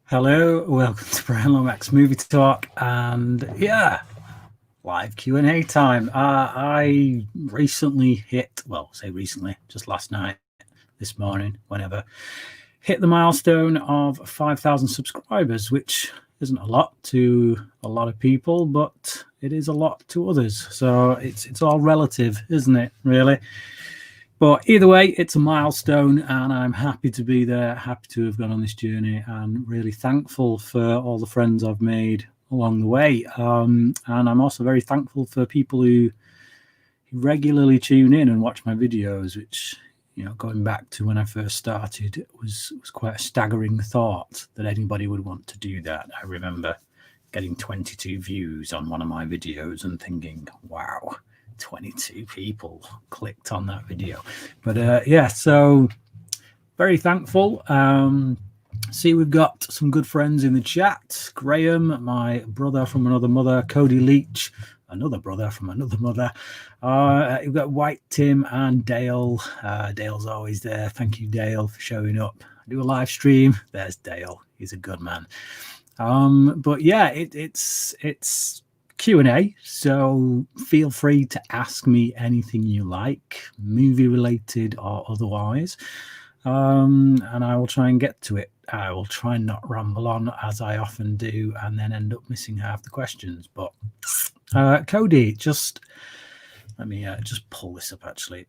Hello, welcome to Brian Lomax Movie Talk, and live Q&A time. I recently hit, just last night, this morning, whenever, hit the milestone of 5,000 subscribers, which isn't a lot to a lot of people, but it is a lot to others. So it's all relative, isn't it, really? But either way, it's a milestone, and I'm happy to be there, happy to have gone on this journey, and really thankful for all the friends I've made along the way. And I'm also very thankful for people who regularly tune in and watch my videos, which, going back to when I first started, was quite a staggering thought that anybody would want to do that. I remember getting 22 views on one of my videos and thinking, wow, 22 people clicked on that video. But so very thankful. See, we've got some good friends in the chat. Graham, my brother from another mother. Cody Leach, another brother from another mother. We've got White Tim and Dale. Dale's always there. Thank you, Dale, for showing up. I do a live stream. There's Dale. He's a good man. But yeah, it's Q&A, so feel free to ask me anything you like, movie related or otherwise, and I will try and get to it. I will try and not ramble on, as I often do, and then end up missing half the questions. But Cody, let me just pull this up, actually.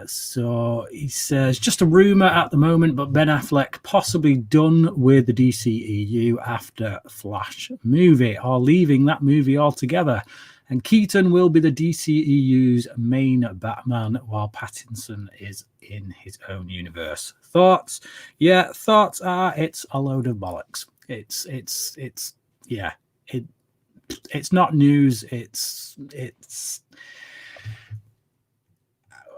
So he says, just a rumor at the moment, but Ben Affleck possibly done with the DCEU after Flash movie, or leaving that movie altogether. And Keaton will be the DCEU's main Batman, while Pattinson is in his own universe. Thoughts? Yeah, thoughts are it's a load of bollocks. It's not news. It's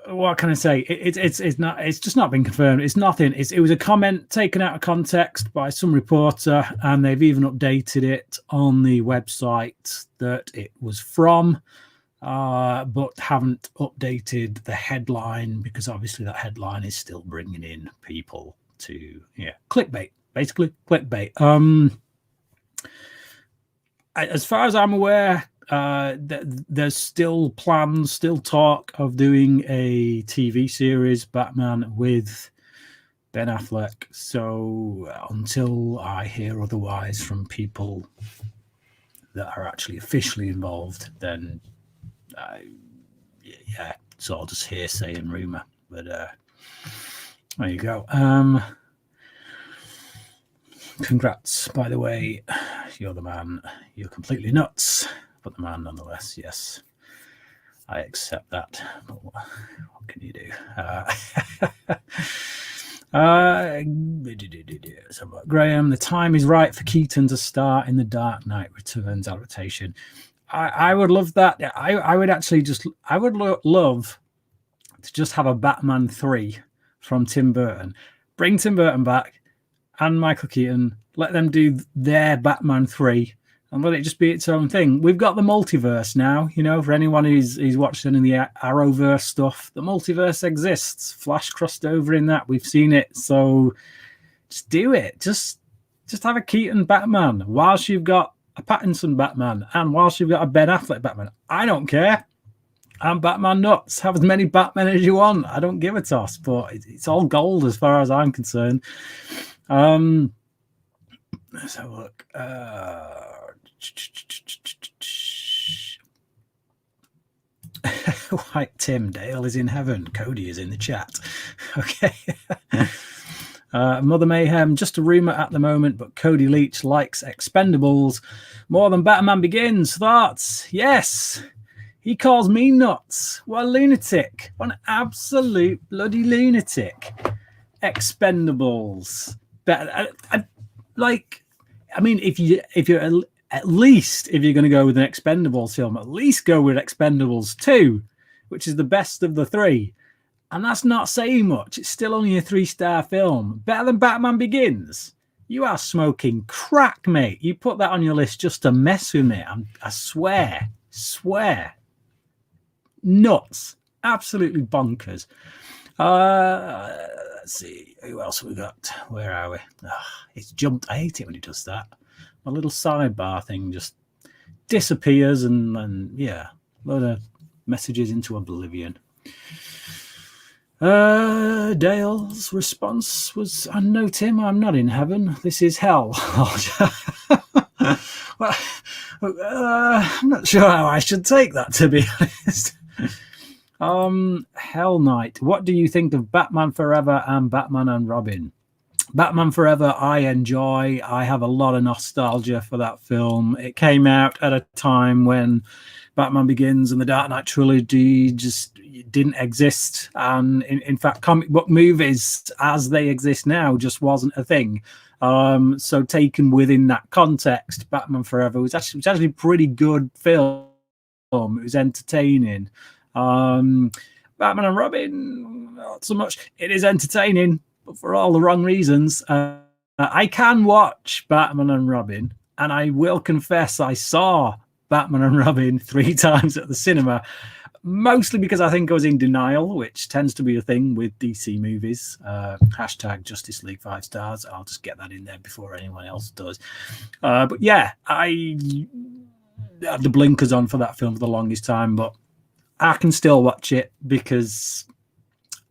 what can I say? It's not. It's just not been confirmed. It's nothing. It was a comment taken out of context by some reporter, and they've even updated it on the website that it was from, but haven't updated the headline, because obviously that headline is still bringing in people to clickbait, basically clickbait. As far as I'm aware, there's still plans, still talk of doing a TV series, Batman, with Ben Affleck. So until I hear otherwise from people that are actually officially involved, then it's all just hearsay and rumor. But there you go. Congrats, by the way. You're the man. You're completely nuts, but the man nonetheless. Yes, I accept that. But what can you do? So Graham, the time is right for Keaton to star in the Dark Knight Returns adaptation. I would love that. I would actually love to just have a Batman 3 from Tim Burton. Bring Tim Burton back and Michael Keaton, let them do their Batman 3 and let it just be its own thing. We've got the multiverse now, for anyone who's watched any of the Arrowverse stuff. The multiverse exists. Flash crossed over in that. We've seen it. So just do it. Just have a Keaton Batman whilst you've got a Pattinson Batman and whilst you've got a Ben Affleck Batman. I don't care. I'm Batman nuts. Have as many Batmen as you want. I don't give a toss, but it's all gold as far as I'm concerned. Let's have a look. White Tim, Dale is in heaven. Cody is in the chat. Okay. Mother Mayhem, just a rumor at the moment, but Cody Leach likes Expendables more than Batman Begins. Thoughts? Yes. He calls me nuts. What a lunatic. What an absolute bloody lunatic. Expendables. If you're at least, if you're going to go with an Expendables film, at least go with Expendables 2, which is the best of the three. And that's not saying much. It's still only a 3-star film. Better than Batman Begins. You are smoking crack, mate. You put that on your list just to mess with me. I swear. Nuts. Absolutely bonkers. Let's see. Who else we got? Where are we? It's jumped. I hate it when it does that. My little sidebar thing just disappears and yeah, a load of messages into oblivion. Dale's response was, no, Tim, I'm not in heaven. This is hell. Well, I'm not sure how I should take that, to be honest. Hell Knight, what do you think of Batman Forever and Batman and Robin? Batman Forever, I enjoy. I have a lot of nostalgia for that film. It came out at a time when Batman Begins and the Dark Knight trilogy just didn't exist. And in fact, comic book movies as they exist now just wasn't a thing. So taken within that context, Batman Forever was actually a pretty good film. It was entertaining. Batman and Robin, not so much. It is entertaining, but for all the wrong reasons. I can watch Batman and Robin, and I will confess I saw Batman and Robin 3 times at the cinema, mostly because I think I was in denial, which tends to be a thing with DC movies. Hashtag Justice League 5 stars. I'll just get that in there before anyone else does. But yeah, I had the blinkers on for that film for the longest time, but I can still watch it because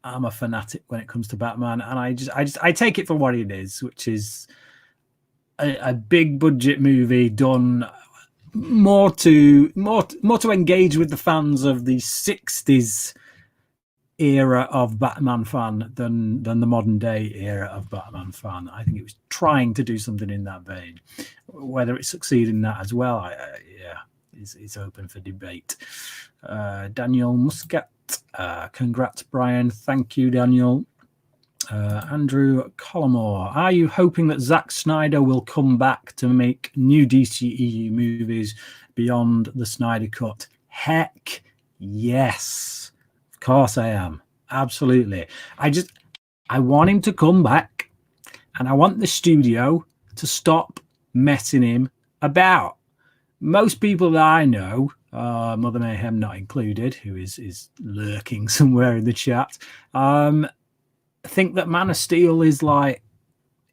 I'm a fanatic when it comes to Batman, and I take it for what it is, which is a big budget movie done more to engage with the fans of the 60s era of Batman fan than the modern day era of Batman fan. I think it was trying to do something in that vein. Whether it succeeded in that as well, is open for debate. Daniel Muscat, congrats, Brian. Thank you, Daniel. Andrew Collymore, are you hoping that Zack Snyder will come back to make new DCEU movies beyond the Snyder Cut? Heck yes. Of course I am. Absolutely. I want him to come back, and I want the studio to stop messing him about. Most people that I know, Mother Mayhem not included, who is lurking somewhere in the chat, think that Man of Steel is like,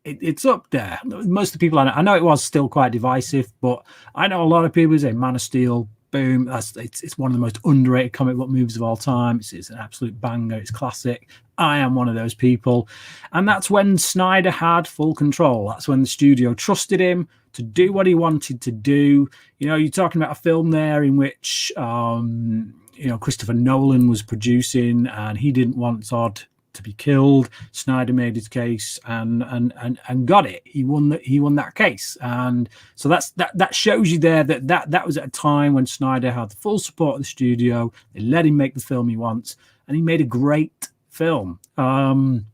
it's up there. Most of the people I know it was still quite divisive, but I know a lot of people who say Man of Steel, boom, it's one of the most underrated comic book movies of all time. It's an absolute banger. It's classic. I am one of those people. And that's when Snyder had full control. That's when the studio trusted him to do what he wanted to do. You know, you're talking about a film there in which, Christopher Nolan was producing, and he didn't want Zod to be killed. Snyder made his case and got it. He won that case, and so that shows you there that was at a time when Snyder had the full support of the studio. They let him make the film he wants, and he made a great film. And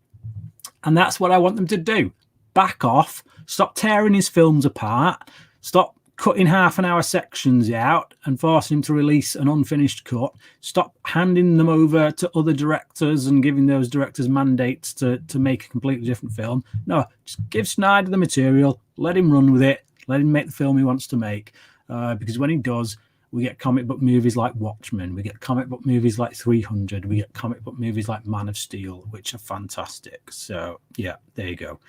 that's what I want them to do. Back off. Stop tearing his films apart. Stop cutting half-an-hour sections out and forcing him to release an unfinished cut. Stop handing them over to other directors and giving those directors mandates to make a completely different film. No, just give Snyder the material, let him run with it, let him make the film he wants to make. Because when he does, we get comic book movies like Watchmen, we get comic book movies like 300, we get comic book movies like Man of Steel, which are fantastic. So, yeah, there you go.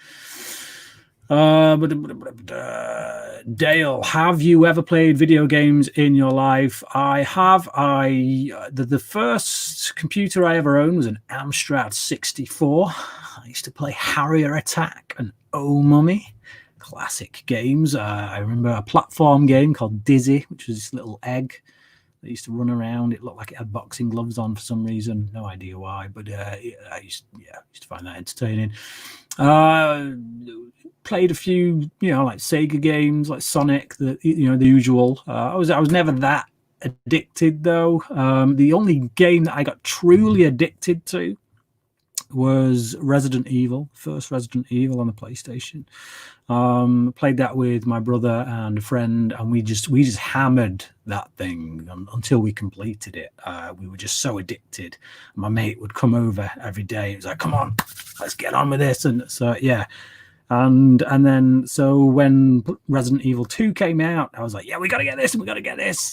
Dale, have you ever played video games in your life? I have. The first computer I ever owned was an Amstrad 64. I used to play Harrier Attack and Oh Mummy, classic games. I remember a platform game called Dizzy, which was this little egg that used to run around. It looked like it had boxing gloves on for some reason. No idea why, but I used to find that entertaining. Played a few, like Sega games, like Sonic, the usual. I was never that addicted though. The only game that I got truly addicted to was Resident Evil, first Resident Evil on the PlayStation. Played that with my brother and a friend, and we just hammered that thing until we completed it. We were just so addicted. My mate would come over every day. He was like, "Come on, let's get on with this." And so, yeah, And then so when Resident Evil 2 came out, I was like, yeah, we got to get this,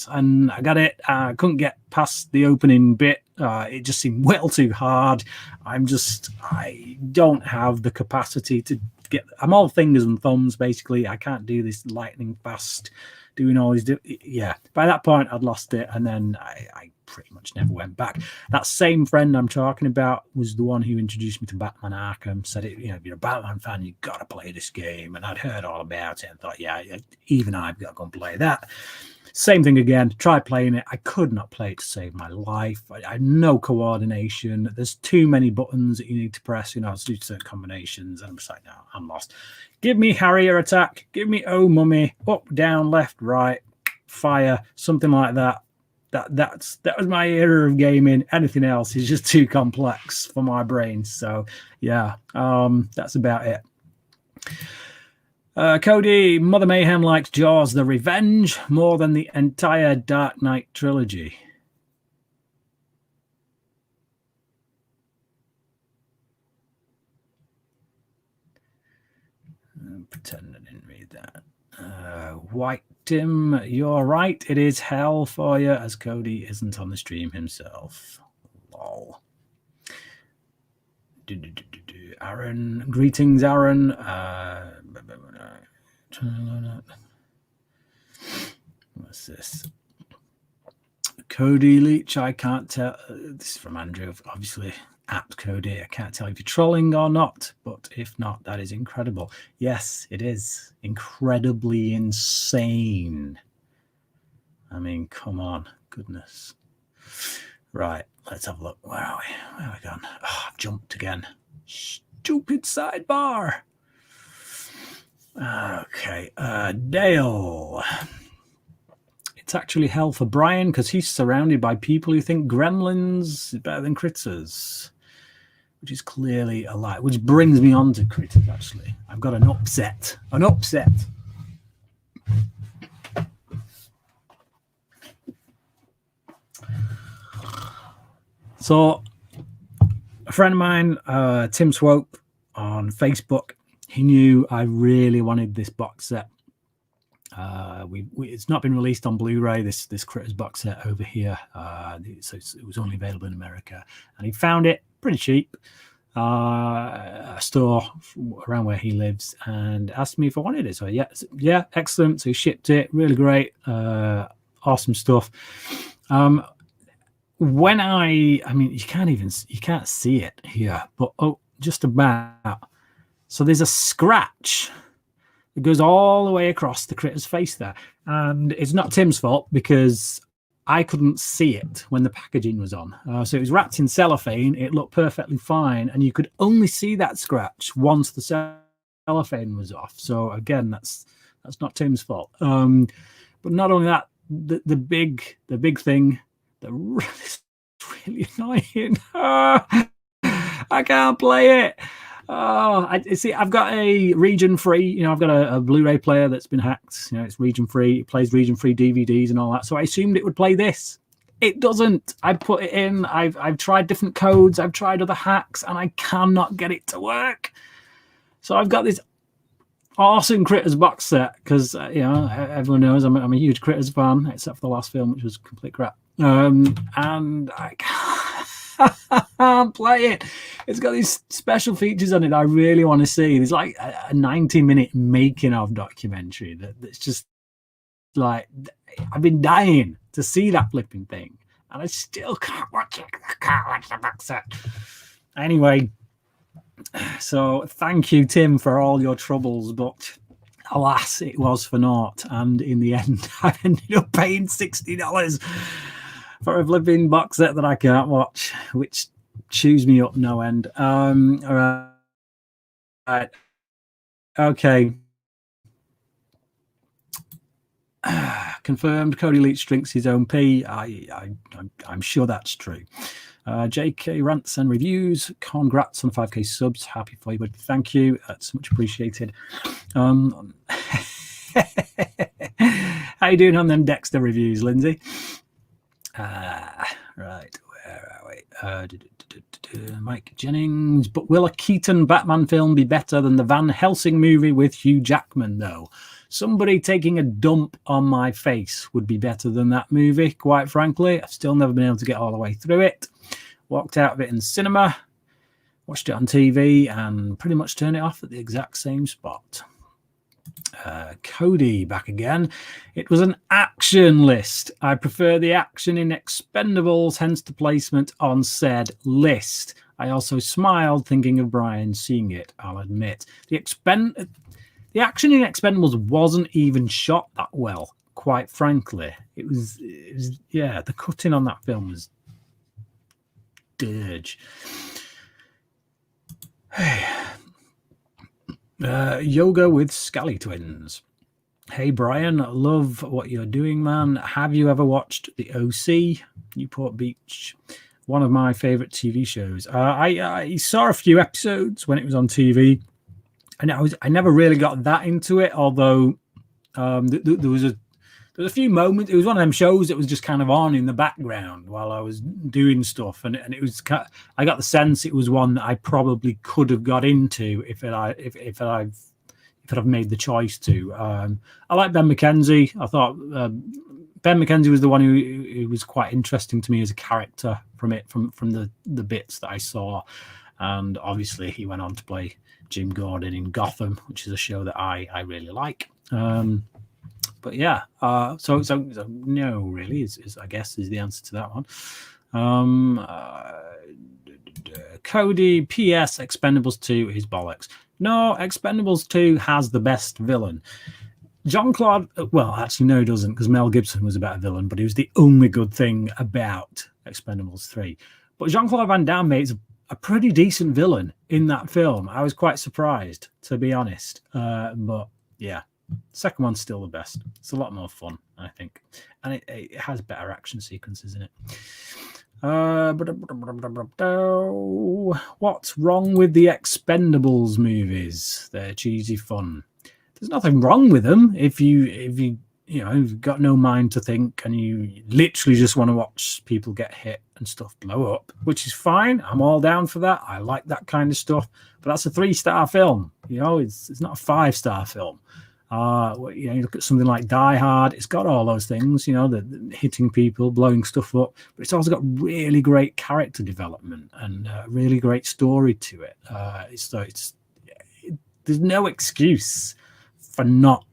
and I got it. I couldn't get past the opening bit. It just seemed well too hard. I don't have the capacity to get. I'm all fingers and thumbs basically. I can't do this lightning fast doing all these. Yeah, by that point I'd lost it, and then I pretty much never went back. That same friend I'm talking about was the one who introduced me to Batman Arkham. Said, if you're a Batman fan, you've got to play this game. And I'd heard all about it and thought, yeah, even I've got to go and play that. Same thing again. Tried playing it. I could not play it to save my life. I had no coordination. There's too many buttons that you need to press, to do certain combinations. And I'm just like, no, I'm lost. Give me Harrier attack. Give me Oh Mummy. Up, down, left, right, fire, something like that. That was my era of gaming. Anything else is just too complex for my brain. So yeah, that's about it. Cody, Mother Mayhem likes Jaws the Revenge more than the entire Dark Knight trilogy. Pretend I didn't read that. White Tim, you're right. It is hell for you, as Cody isn't on the stream himself. Lol. Aaron, greetings, Aaron. What's this? Cody Leach, I can't tell. This is from Andrew, obviously. At Cody, I can't tell if you're trolling or not, but if not, that is incredible. Yes, it is incredibly insane. I mean, come on, goodness. Right, let's have a look. Where are we gone? Oh, I've jumped again. Stupid sidebar. Okay, Dale. It's actually hell for Brian because he's surrounded by people who think Gremlins is better than Critters, which is clearly a lie, which brings me on to Critters, actually. I've got an upset. So a friend of mine, Tim Swope, on Facebook, he knew I really wanted this box set. It's not been released on Blu-ray, this Critters box set over here, so it was only available in America, and he found it pretty cheap, a store around where he lives, and asked me if I wanted it. So yeah, excellent. So he shipped it, really great, awesome stuff. When I mean, you can't see it here, but just about. So there's a scratch. It goes all the way across the Critter's face there. And it's not Tim's fault because I couldn't see it when the packaging was on. So it was wrapped in cellophane. It looked perfectly fine. And you could only see that scratch once the cellophane was off. So again, that's not Tim's fault. But not only that, the big thing that is really annoying. I can't play it. I've got a region-free, I've got a Blu-ray player that's been hacked. It's region-free. It plays region-free DVDs and all that. So I assumed it would play this. It doesn't. I put it in. I've tried different codes. I've tried other hacks, and I cannot get it to work. So I've got this awesome Critters box set because, everyone knows I'm a huge Critters fan, except for the last film, which was complete crap. And I can't play it. It's got these special features on it that I really want to see. There's like a 90-minute making of documentary that's just like, I've been dying to see that flipping thing, and I still can't watch it. I can't watch the box set. Anyway, so thank you, Tim, for all your troubles, but alas, it was for naught. And in the end, I ended up paying $60 for a flipping box set that I can't watch, which chews me up no end. All right. Okay. Confirmed. Cody Leach drinks his own pee. I'm sure that's true. JK Rants and Reviews. Congrats on the 5K subs. Happy for you, buddy. Thank you. That's much appreciated. How you doing on them Dexter reviews, Lindsay? Right, where are Mike Jennings. But will a Keaton Batman film be better than the Van Helsing movie with Hugh Jackman, though? Somebody taking a dump on my face would be better than that movie, quite frankly. I've still never been able to get all the way through it. Walked out of it in cinema, watched it on TV, and pretty much turned it off at the exact same spot. Cody back again. It was an action list. I prefer the action in Expendables, hence the placement on said list. I also smiled thinking of Brian seeing it, I'll admit. The action in Expendables wasn't even shot that well, quite frankly. It was the cutting on that film was dirge. Yoga with Scally Twins. Hey Brian, love what you're doing, man. Have you ever watched The OC, Newport Beach? One of my favorite TV shows. I saw a few episodes when it was on TV, and I never really got that into it. Although there was a few moments. It was one of them shows that was just kind of on in the background while I was doing stuff, and it was. I got the sense it was one that I probably could have got into if I've made the choice to. I like Ben McKenzie. I thought Ben McKenzie was the one who was quite interesting to me as a character from the bits that I saw, and obviously he went on to play Jim Gordon in Gotham, which is a show that I really like. But yeah, so no, really, is I guess is the answer to that one. Cody, P.S. Expendables 2 is bollocks. No, Expendables 2 has the best villain. Jean-Claude, well, actually, no, he doesn't, because Mel Gibson was a better villain, but he was the only good thing about Expendables 3. But Jean-Claude Van Damme makes a pretty decent villain in that film. I was quite surprised, to be honest. But yeah. Second one's still the best. It's a lot more fun, I think, and it has better action sequences in it. What's wrong with the Expendables movies? They're cheesy fun. There's nothing wrong with them if you've got no mind to think and you literally just want to watch people get hit and stuff blow up, which is fine. I'm all down for that. I like that kind of stuff. But that's a 3-star film. It's not a 5-star film. You look at something like Die Hard, it's got all those things, the hitting people, blowing stuff up, but it's also got really great character development and a really great story to it. There's no excuse for not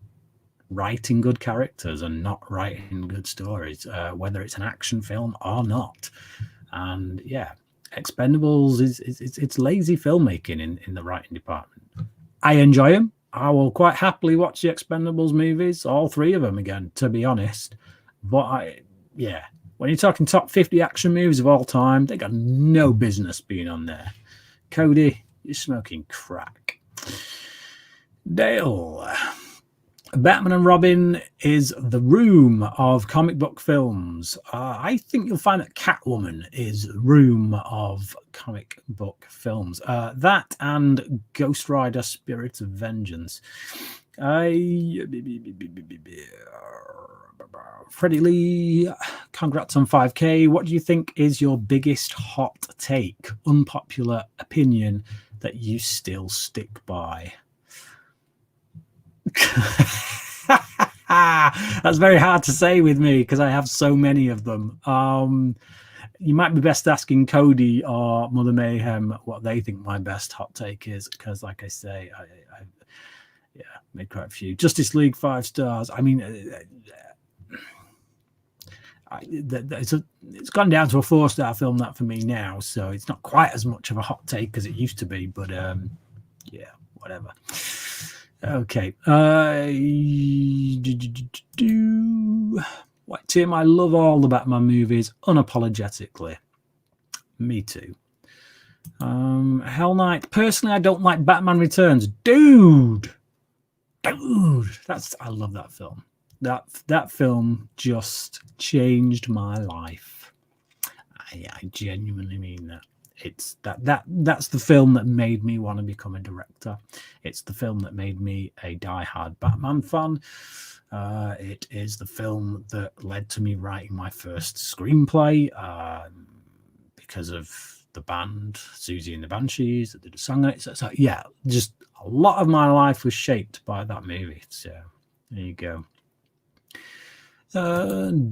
writing good characters and not writing good stories, whether it's an action film or not. And yeah, Expendables it's lazy filmmaking in the writing department. I enjoy them. I will quite happily watch the Expendables movies, all 3 of them again, to be honest. But when you're talking top 50 action movies of all time, they got no business being on there. Cody, you're smoking crack. Dale, Batman and Robin is the room of comic book films. I think you'll find that Catwoman is room of comic book films. That and Ghost Rider Spirit of Vengeance. Freddie Lee, congrats on 5K. What do you think is your biggest hot take, unpopular opinion that you still stick by? That's very hard to say with me because I have so many of them. You might be best asking Cody or Mother Mayhem what they think my best hot take is, because like I say, I made quite a few. Justice League 5 stars. I mean, it's gone down to a 4-star film that for me now, so it's not quite as much of a hot take as it used to be, but whatever. Okay. White Tim, I love all the Batman movies unapologetically. Me too. Hell Knight, personally, I don't like Batman Returns. Dude, I love that film. That film just changed my life. I genuinely mean that. It's that's the film that made me want to become a director. It's the film that made me a diehard Batman fan. It is the film that led to me writing my first screenplay, because of the band Susie and the Banshees that did a song on it. So yeah, just a lot of my life was shaped by that movie. So there you go.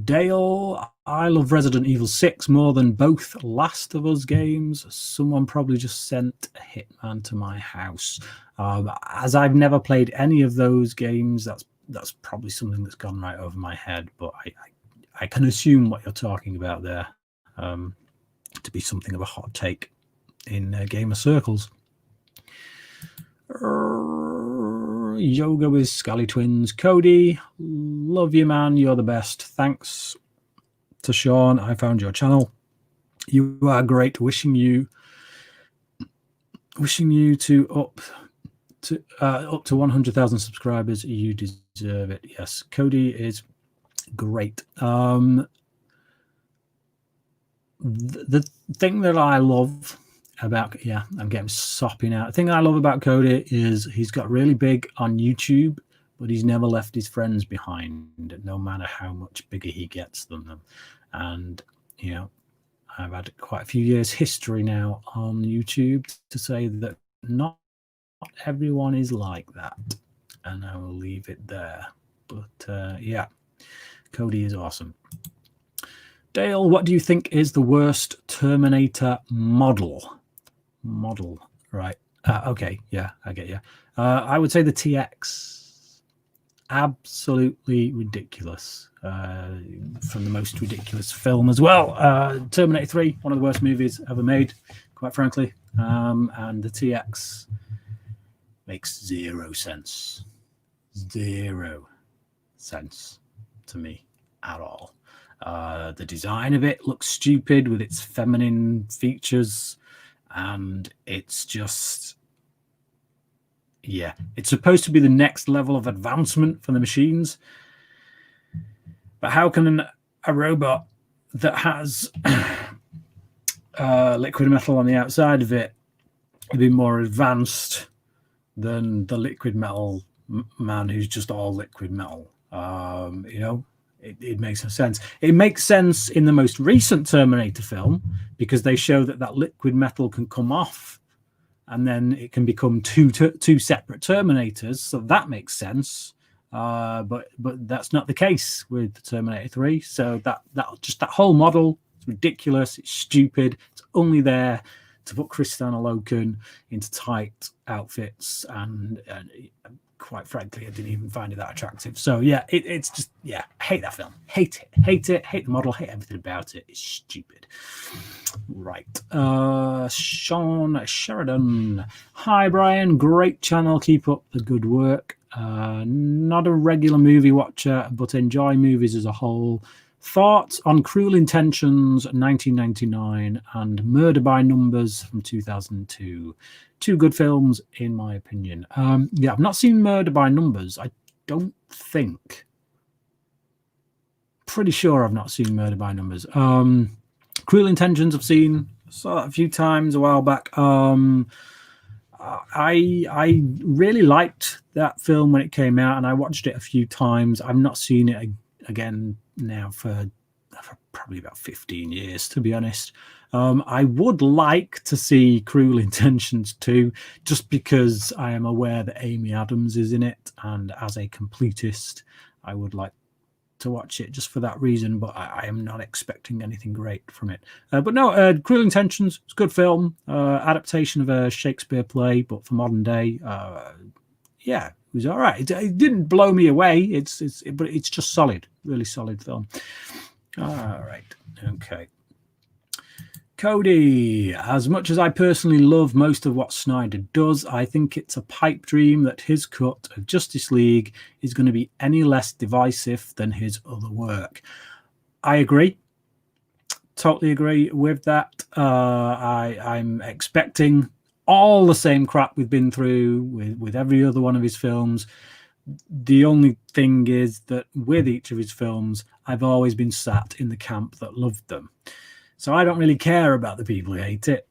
Dale, I love Resident Evil 6 more than both Last of Us games. Someone probably just sent a Hitman to my house. As I've never played any of those games, that's probably something that's gone right over my head, but I can assume what you're talking about there to be something of a hot take in gamer circles. Yoga with Scally Twins. Cody, love you, man. You're the best. Thanks to Sean. I found your channel. You are great. Wishing you to up to 100,000 subscribers. You deserve it. Yes, Cody is great. The thing that I love about, I'm getting soppy now. The thing I love about Cody is he's got really big on YouTube, but he's never left his friends behind, no matter how much bigger he gets than them. And, I've had quite a few years history now on YouTube to say that not everyone is like that. And I will leave it there. But, Cody is awesome. Dale, what do you think is the worst Terminator model? Right. Okay. Yeah, I get you. I would say the TX. Absolutely ridiculous. From the most ridiculous film as well. Terminator 3, one of the worst movies ever made, quite frankly. And the TX makes zero sense. Zero sense to me at all. The design of it looks stupid with its feminine features, and it's just, it's supposed to be the next level of advancement for the machines. But how can a robot that has liquid metal on the outside of it be more advanced than the liquid metal man who's just all liquid metal? It makes no sense. It makes sense in the most recent Terminator film because they show that liquid metal can come off and then it can become two separate Terminators. So that makes sense. But that's not the case with Terminator 3. So that whole model is ridiculous. It's stupid. It's only there to put Kristanna Loken into tight outfits, and quite frankly, I didn't even find it that attractive. So it's just I hate that film. Hate it. Hate the model. Hate everything about it. It's stupid. Right. Sean Sheridan. Hi, Brian. Great channel. Keep up the good work. Not a regular movie watcher, but enjoy movies as a whole. Thoughts on Cruel Intentions 1999 and Murder by Numbers from 2002. Two good films, in my opinion. I've not seen Murder by Numbers. I don't think. Pretty sure I've not seen Murder by Numbers. Cruel Intentions I've seen. Saw that a few times a while back. I really liked that film when it came out, and I watched it a few times. I've not seen it again now for probably about 15 years, to be honest. I would like to see Cruel Intentions 2, just because I am aware that Amy Adams is in it, and as a completist, I would like to watch it just for that reason, but I am not expecting anything great from it. But no, Cruel Intentions, it's a good film, adaptation of a Shakespeare play, but for modern day. It was all right. It didn't blow me away. But it's just solid, really solid film. All right, okay. Cody, as much as I personally love most of what Snyder does, I think it's a pipe dream that his cut of Justice League is going to be any less divisive than his other work. I agree. Totally agree with that. I'm expecting all the same crap we've been through with every other one of his films. The only thing is that with each of his films, I've always been sat in the camp that loved them. So I don't really care about the people who hate it.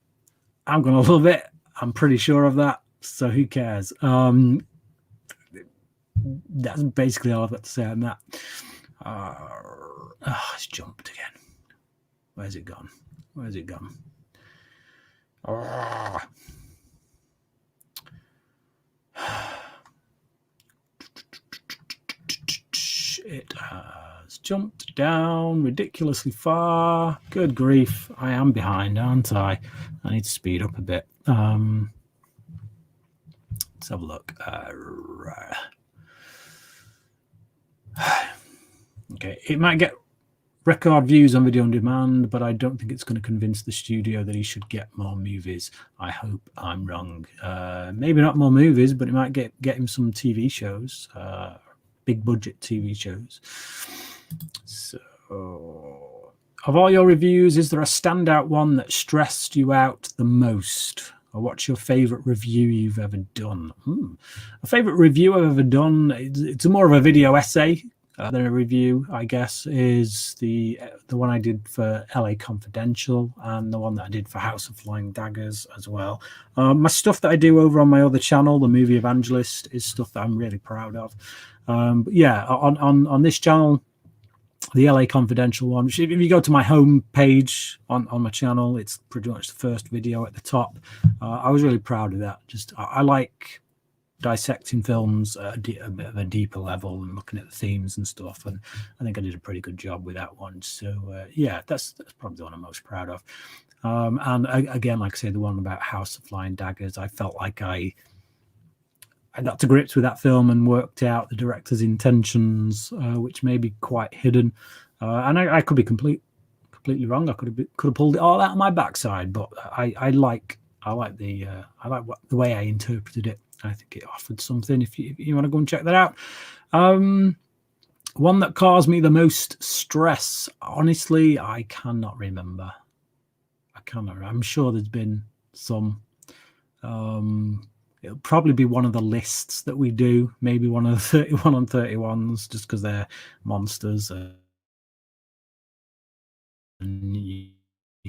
I'm going to love it. I'm pretty sure of that. So who cares? That's basically all I've got to say on that. It's jumped again. Where's it gone? Ah. It has jumped down ridiculously far. Good grief. I am behind, aren't I? I need to speed up a bit. Let's have a look. Okay, it might get record views on video on demand, but I don't think it's going to convince the studio that he should get more movies. I hope I'm wrong. Maybe not more movies, but it might get him some TV shows, big budget TV shows. So, of all your reviews, is there a standout one that stressed you out the most? Or what's your favorite review you've ever done? A favorite review I've ever done, it's more of a video essay than a review, I guess, is the one I did for LA Confidential and the one that I did for House of Flying Daggers as well. My stuff that I do over on my other channel, the Movie Evangelist, is stuff that I'm really proud of. But yeah, on this channel, the LA Confidential one, if you go to my home page on my channel, it's pretty much the first video at the top. I was really proud of that. Just I like dissecting films at a bit of a deeper level and looking at the themes and stuff, and I think I did a pretty good job with that one. So yeah, that's probably the one I'm most proud of. And again, like I say, the one about House of Flying Daggers, I felt like I got to grips with that film and worked out the director's intentions, which may be quite hidden, and I could be completely wrong. I could have pulled it all out of my backside, but I like the way I interpreted it. I think it offered something. If you want to go and check that out. One that caused me the most stress, honestly, I cannot remember. I'm sure there's been some. It'll probably be one of the lists that we do, maybe one of the 31 on 31s, just because they're monsters. And you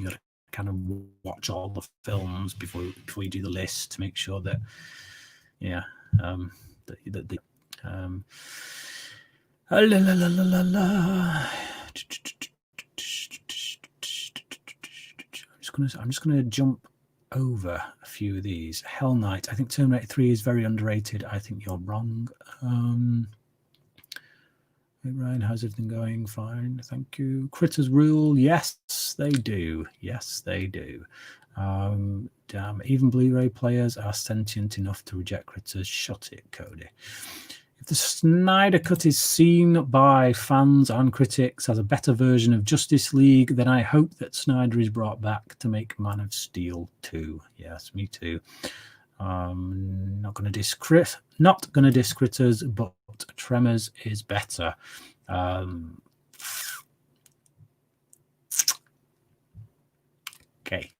got to kind of watch all the films before you do the list to make sure that, yeah, I'm just gonna jump over a few of these. Hell Knight. I think Terminator 3 is very underrated. I think you're wrong. Ryan, how's everything going? Fine, thank you. Critters rule. Yes, they do. Yes, they do. Damn, even Blu-ray players are sentient enough to reject Critters. Shut it, Cody. If the Snyder Cut is seen by fans and critics as a better version of Justice League, then I hope that Snyder is brought back to make Man of Steel 2. Yes, me too. Not going to diss Critters, but Tremors is better. Okay.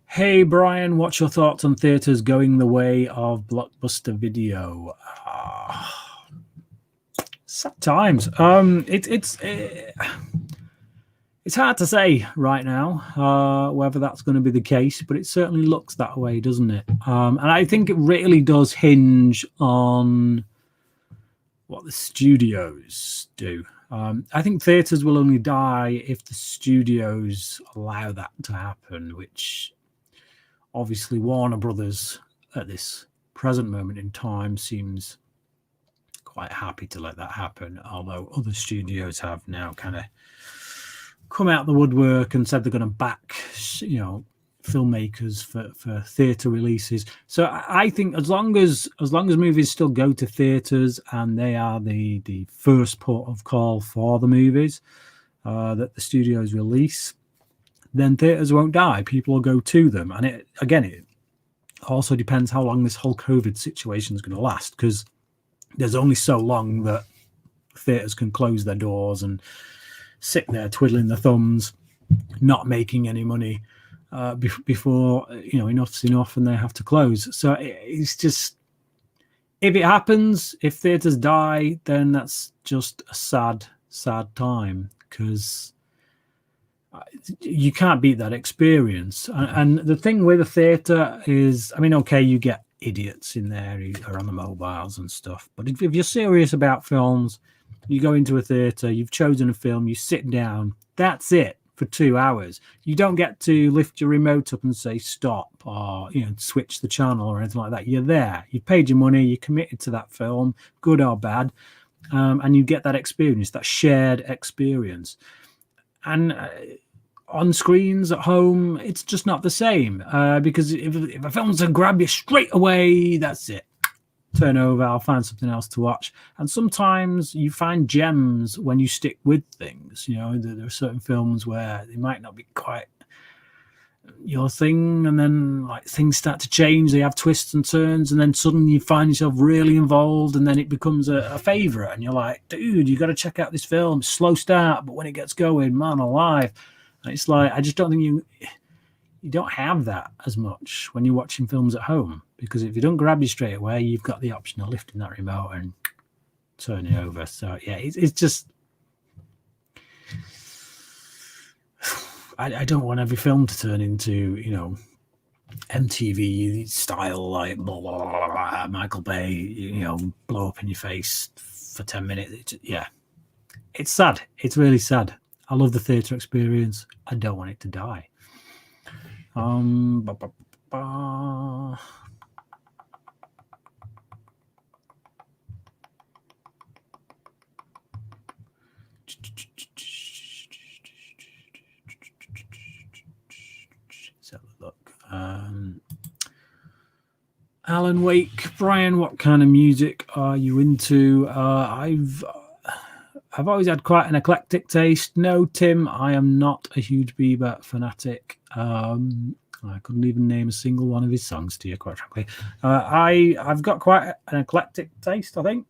Hey Brian, what's your thoughts on theaters going the way of Blockbuster Video? Sad times. It's hard to say right now whether that's going to be the case, but it certainly looks that way, doesn't it? And I think it really does hinge on what the studios do. I think theaters will only die if the studios allow that to happen, which obviously Warner Brothers at this present moment in time seems quite happy to let that happen, although other studios have now kind of come out the woodwork and said they're going to back, filmmakers for theater releases. So I think as long as movies still go to theaters and they are the first port of call for the movies that the studios release, then theaters won't die. People will go to them. And it also depends how long this whole COVID situation is going to last, because there's only so long that theaters can close their doors and sit there twiddling their thumbs, not making any money before enough's enough and they have to close. So it's just, if it happens, if theaters die, then that's just a sad time, because you can't beat that experience. And the thing with a theater is, okay, you get idiots in there who are on the mobiles and stuff, but if you're serious about films, You go into a theatre, you've chosen a film, you sit down, that's it for 2 hours. You don't get to lift your remote up and say stop or switch the channel or anything like that. You're there, you've paid your money, you're committed to that film, good or bad, and you get that experience, that shared experience. And on screens at home, it's just not the same, because if a film's to grab you straight away, that's it. Turn over, I'll find something else to watch. And sometimes you find gems when you stick with things. There are certain films where they might not be quite your thing, and then like things start to change, they have twists and turns, and then suddenly you find yourself really involved, and then it becomes a favorite, and you're like, dude, you got to check out this film. Slow start, but when it gets going, man alive. And it's like, I just don't think you don't have that as much when you're watching films at home, because if you don't grab you straight away, you've got the option of lifting that remote and turning it over. So yeah, it's just, I don't want every film to turn into MTV style, like blah, blah, blah, blah, Michael Bay, blow up in your face for 10 minutes. It's sad. It's really sad. I love the theatre experience. I don't want it to die. Let's have a look. Alan Wake, Brian, what kind of music are you into? I've always had quite an eclectic taste. No, Tim, I am not a huge Bieber fanatic. I couldn't even name a single one of his songs to you, quite frankly. I've got quite an eclectic taste, I think.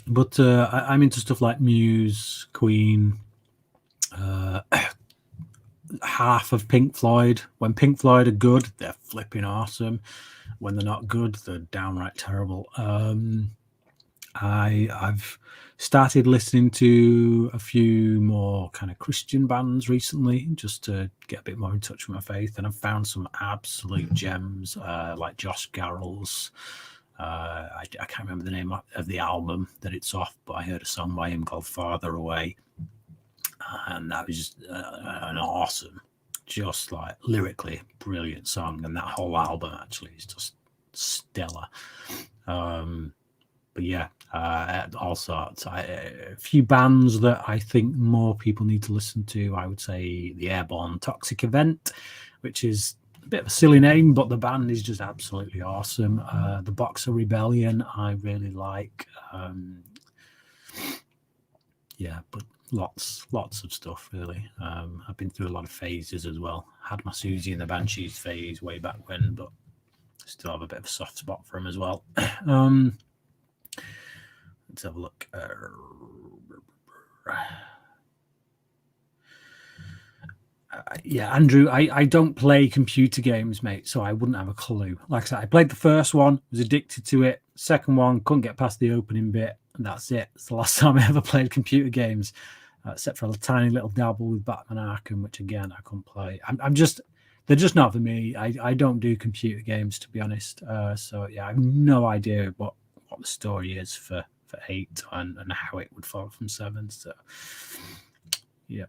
But I'm into stuff like Muse, Queen, half of Pink Floyd. When Pink Floyd are good, they're flipping awesome. When they're not good, they're downright terrible. I've started listening to a few more kind of Christian bands recently, just to get a bit more in touch with my faith, and I've found some absolute gems, like Josh Garrels. I can't remember the name of the album that it's off, but I heard a song by him called Farther Away, and that was just an awesome, just like lyrically brilliant song, and that whole album actually is just stellar. But yeah, all sorts. A few bands that I think more people need to listen to. I would say the Airborne Toxic Event, which is a bit of a silly name, but the band is just absolutely awesome. The Boxer Rebellion, I really like. Yeah, but lots of stuff really. I've been through a lot of phases as well. Had my Susie and the Banshees phase way back when, but still have a bit of a soft spot for him as well. Let's have a look. Yeah, Andrew, I don't play computer games, mate, so I wouldn't have a clue. Like I said, I played the first one, was addicted to it. Second one, couldn't get past the opening bit, and that's it. It's the last time I ever played computer games, except for a tiny little dabble with Batman Arkham, which again I couldn't play. They're just not for me. I don't do computer games, to be honest. So yeah, I have no idea what the story is for 8 and how it would fall from 7. So yeah.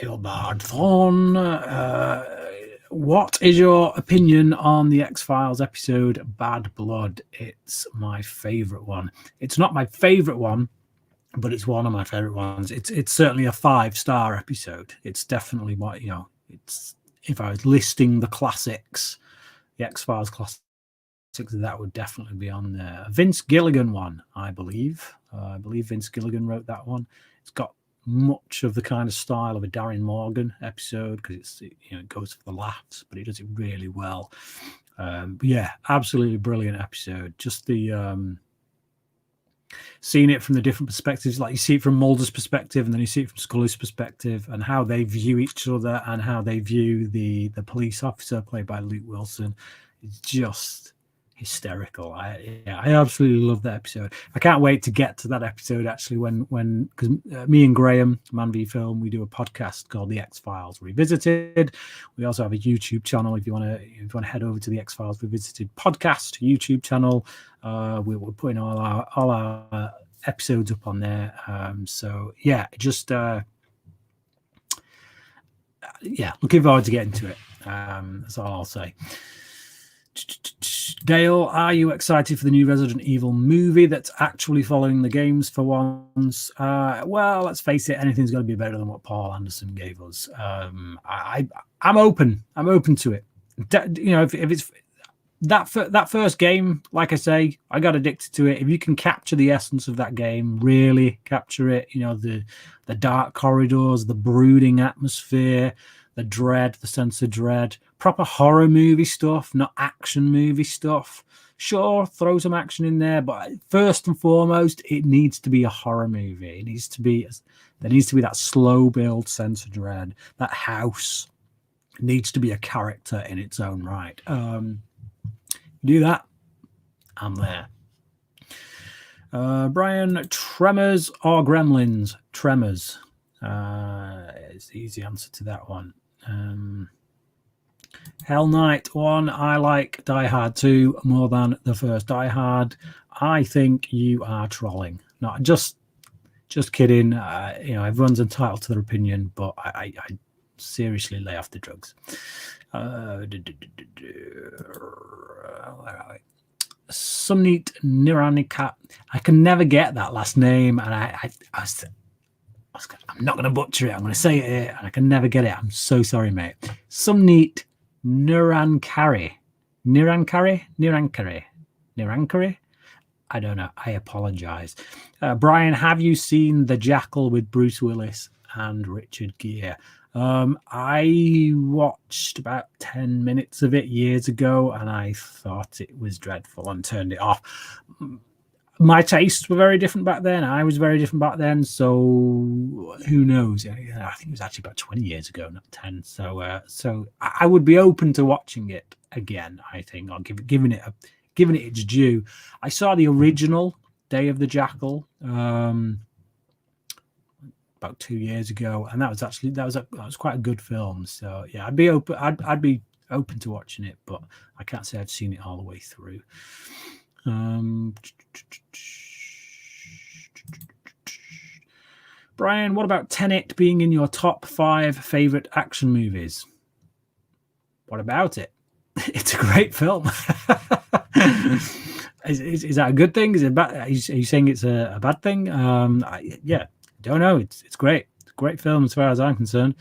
Ilbard Thorn, what is your opinion on the X-Files episode Bad Blood? It's my favorite one. It's not my favorite one, but it's one of my favorite ones. It's certainly a 5-star episode. It's definitely what, it's, if I was listing the classics, the X-Files classics, that would definitely be on there. Vince Gilligan one, I believe. I believe Vince Gilligan wrote that one. It's got much of the kind of style of a Darren Morgan episode, because it goes for the laughs, but it does it really well. But yeah, absolutely brilliant episode. Just the seeing it from the different perspectives, like you see it from Mulder's perspective, and then you see it from Scully's perspective, and how they view each other, and how they view the police officer played by Luke Wilson. It's just, hysterical. I absolutely love that episode. I can't wait to get to that episode actually when because me and Graham, Man v Film, we do a podcast called The X-Files Revisited. We also have a YouTube channel if you want to head over to the X-Files Revisited podcast YouTube channel. We're putting all our episodes up on there. So yeah, just looking forward to getting to it. That's all I'll say. Dale, are you excited for the new Resident Evil movie that's actually following the games for once? Well, let's face it, anything's going to be better than what Paul Anderson gave us. I'm open to it. If it's that first game, like I say, I got addicted to it. If you can capture the essence of that game, really capture it, the dark corridors, the brooding atmosphere, the dread, the sense of dread, proper horror movie stuff, not action movie stuff. Sure, throw some action in there, but first and foremost, it needs to be a horror movie. There needs to be that slow build sense of dread. That house needs to be a character in its own right. Do that, I'm there. Brian, Tremors or Gremlins? Tremors. It's the easy answer to that one. Hell Knight 1, I like Die Hard 2 more than the first Die Hard. I think you are trolling. Not just kidding. Everyone's entitled to their opinion, but I seriously lay off the drugs. Sumneet Niranika. I can never get that last name, and I'm not going to butcher it. I'm going to say it here, and I can never get it. I'm so sorry, mate. Sumneet Nirankari. I don't know. I apologize. Brian, have you seen The Jackal with Bruce Willis and Richard Gere? I watched about 10 minutes of it years ago, and I thought it was dreadful and turned it off. My tastes were very different back then. I was very different back then. So who knows? I think it was actually about 20 years ago, not 10. So I would be open to watching it again. I think I'll giving it its due. I saw the original Day of the Jackal about 2 years ago, and that was quite a good film. So yeah, I'd be open to watching it, but I can't say I've seen it all the way through. Brian, what about Tenet being in your top 5 favorite action movies? What about it? It's a great film. Is that a good thing? Is it bad? Are you saying it's a bad thing? Don't know. It's great. It's a great film as far as I'm concerned.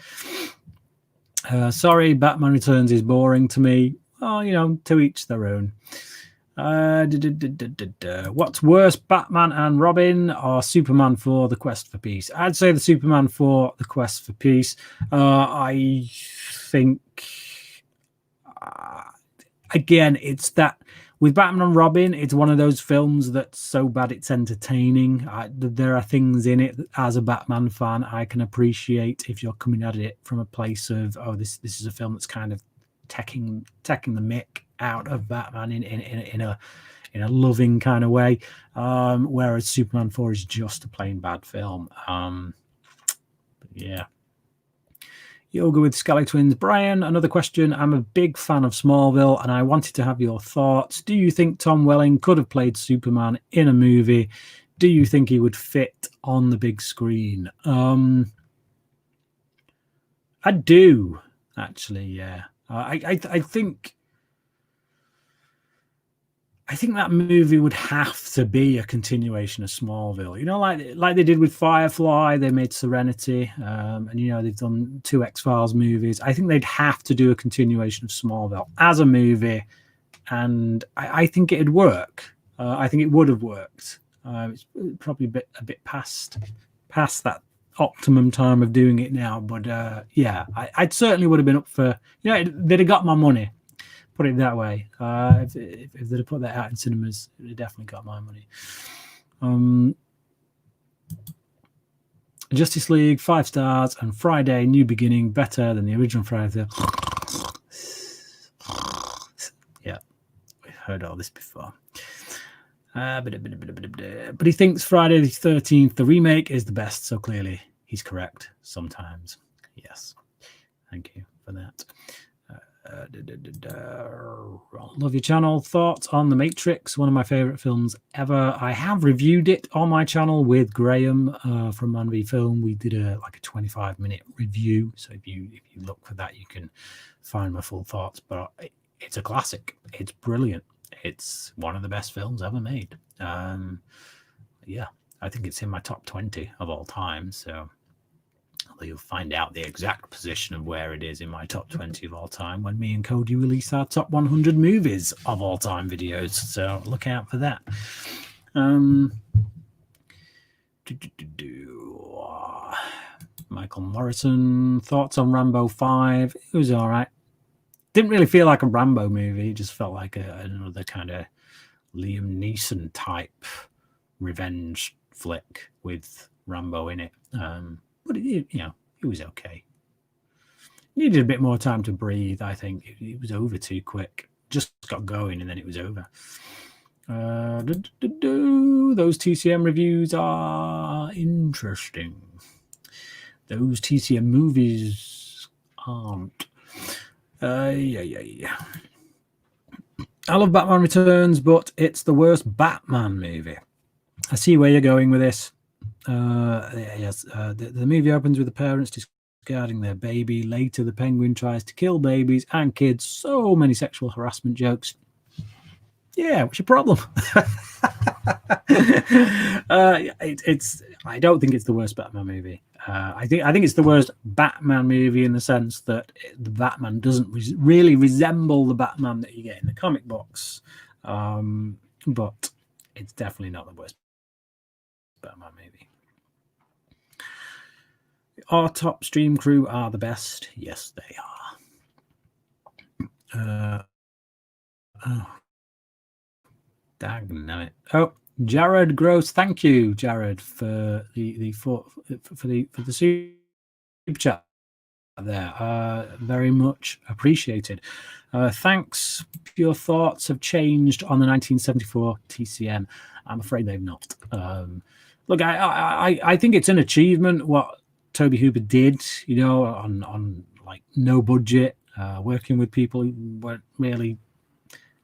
Sorry, Batman Returns is boring to me. Oh, to each their own. What's worse, Batman and Robin or Superman for The Quest for Peace? I'd say the Superman for The Quest for Peace. I think, again, it's that with Batman and Robin, it's one of those films that's so bad it's entertaining. There are things in it that, as a Batman fan, I can appreciate if you're coming at it from a place of, this is a film that's kind of taking the mick out of Batman in a loving kind of way, whereas Superman 4 is just a plain bad film. Yeah. Yoga with Scully Twins. Brian, another question. I'm a big fan of Smallville, and I wanted to have your thoughts. Do you think Tom Welling could have played Superman in a movie? Do you think he would fit on the big screen? I do, actually, yeah. I think that movie would have to be a continuation of Smallville. Like they did with Firefly, they made Serenity, and they've done 2 X-Files movies. I think they'd have to do a continuation of Smallville as a movie, and I think it'd work. I think it would have worked. It's probably a bit past that optimum time of doing it now, but I'd certainly would have been up for. They'd have got my money. Put it that way. If they'd have put that out in cinemas, it would have definitely got my money. Justice League 5 stars, and Friday New Beginning better than the original Friday. Yeah, heard all this before. But he thinks Friday the 13th, the remake, is the best. So clearly he's correct sometimes. Yes. Thank you for that. Love your channel. Thoughts on The Matrix? One of my favorite films ever. I have reviewed it on my channel with Graham from Man v Film. We did a 25-minute review. So if you look for that, you can find my full thoughts. But it's a classic. It's brilliant. It's one of the best films ever made. Yeah, I think it's in my top 20 of all time. So you'll find out the exact position of where it is in my top 20 of all time when me and Cody release our top 100 movies of all time videos. So look out for that. Michael Morrison, thoughts on Rambo 5? It was all right. Didn't really feel like a Rambo movie. It just felt like another kind of Liam Neeson type revenge flick with Rambo in it. But it was okay. Needed a bit more time to breathe, I think. It was over too quick. Just got going and then it was over. Those TCM reviews are interesting. Those TCM movies aren't. Yeah. I love Batman Returns, but it's the worst Batman movie. I see where you're going with this. Yes, the movie opens with the parents discarding their baby. Later, the Penguin tries to kill babies and kids. So many sexual harassment jokes. Yeah, what's your problem? I don't think it's the worst Batman movie. I think it's the worst Batman movie in the sense that the Batman doesn't really resemble the Batman that you get in the comic books. But it's definitely not the worst Batman movie. Our top stream crew are the best. Yes, they are. Dang it. Jared Gross, thank you, Jared, for the super chat there. Very much appreciated. Thanks. Your thoughts have changed on the 1974 TCM. I'm afraid they've not. Look, I think it's an achievement what Toby Hooper did, on like no budget, working with people who weren't really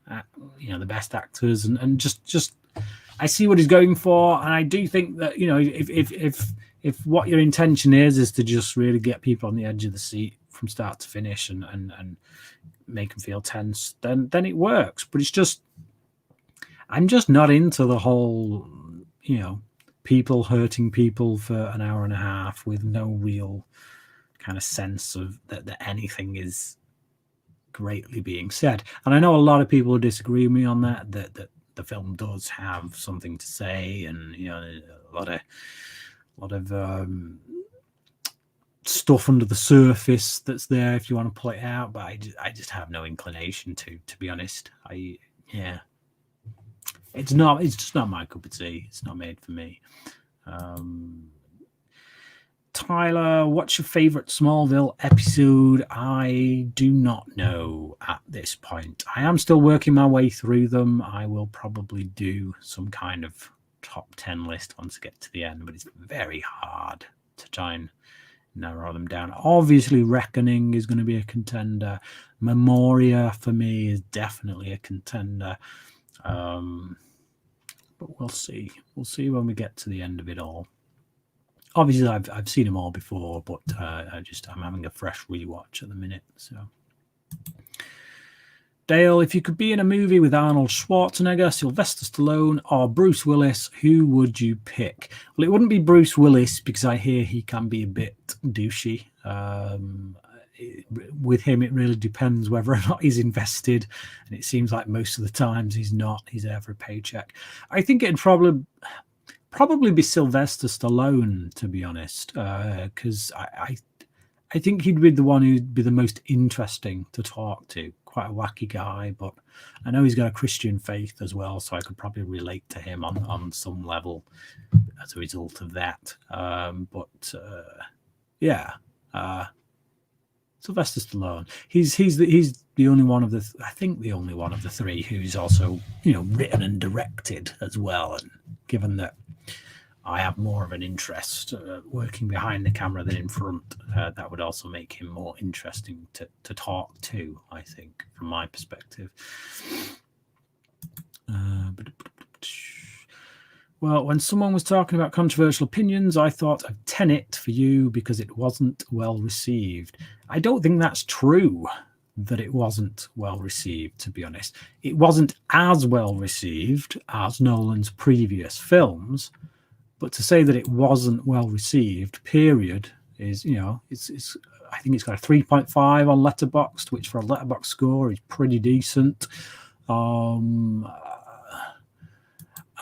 the best actors, and just I see what he's going for, and I do think that if what your intention is to just really get people on the edge of the seat from start to finish and make them feel tense, then it works. But it's just I'm just not into the whole people hurting people for an hour and a half with no real kind of sense of that anything is greatly being said. And I know a lot of people disagree with me on that the film does have something to say, and a lot of stuff under the surface that's there if you want to pull it out, but I just have no inclination to be honest. It's just not my cup of tea. It's not made for me. Tyler, what's your favorite Smallville episode? I do not know at this point. I am still working my way through them. I will probably do some kind of top 10 list once I get to the end, but it's very hard to try and narrow them down. Obviously, Reckoning is going to be a contender. Memoria for me is definitely a contender. But we'll see. We'll see when we get to the end of it all. Obviously, I've seen them all before, but I'm having a fresh rewatch at the minute. So, Dale, if you could be in a movie with Arnold Schwarzenegger, Sylvester Stallone, or Bruce Willis, who would you pick? Well, it wouldn't be Bruce Willis because I hear he can be a bit douchey. With him, it really depends whether or not he's invested, and it seems like most of the times he's not. He's there for a paycheck. I think it'd probably be Sylvester Stallone, to be honest, because I think he'd be the one who'd be the most interesting to talk to. Quite a wacky guy, but I know he's got a Christian faith as well, so I could probably relate to him on some level as a result of that. Sylvester Stallone. He's the only one of the I think the only one of the three who's also written and directed as well. And given that I have more of an interest working behind the camera than in front, that would also make him more interesting to talk to, I think, from my perspective. Well, when someone was talking about controversial opinions, I thought of Tenet for you because it wasn't well received. I don't think that's true that it wasn't well received, to be honest. It wasn't as well received as Nolan's previous films, but to say that it wasn't well received, period, is, it's I think it's got a 3.5 on Letterboxd, which for a Letterboxd score is pretty decent.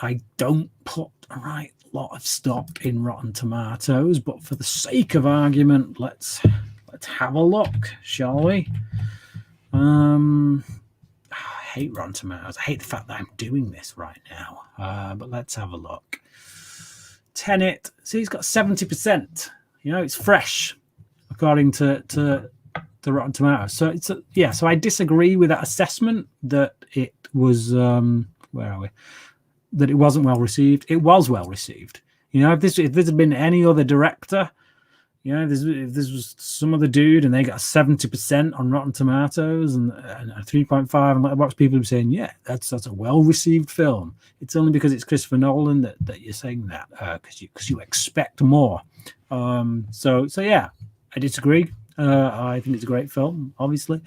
I don't put a right lot of stock in Rotten Tomatoes, but for the sake of argument, let's have a look, shall we? I hate Rotten Tomatoes. I hate the fact that I'm doing this right now. But let's have a look. Tenet. See, it's got 70%. It's fresh, according to Rotten Tomatoes. So so I disagree with that assessment that it was. Where are we? That it wasn't well received. It was well received. If this had been any other director, if this was some other dude and they got 70% on Rotten Tomatoes and a 3.5 on Letterboxd, people would be saying, yeah, that's a well received film. It's only because it's Christopher Nolan that you're saying that, because you expect more. So yeah, I disagree. I think it's a great film, obviously,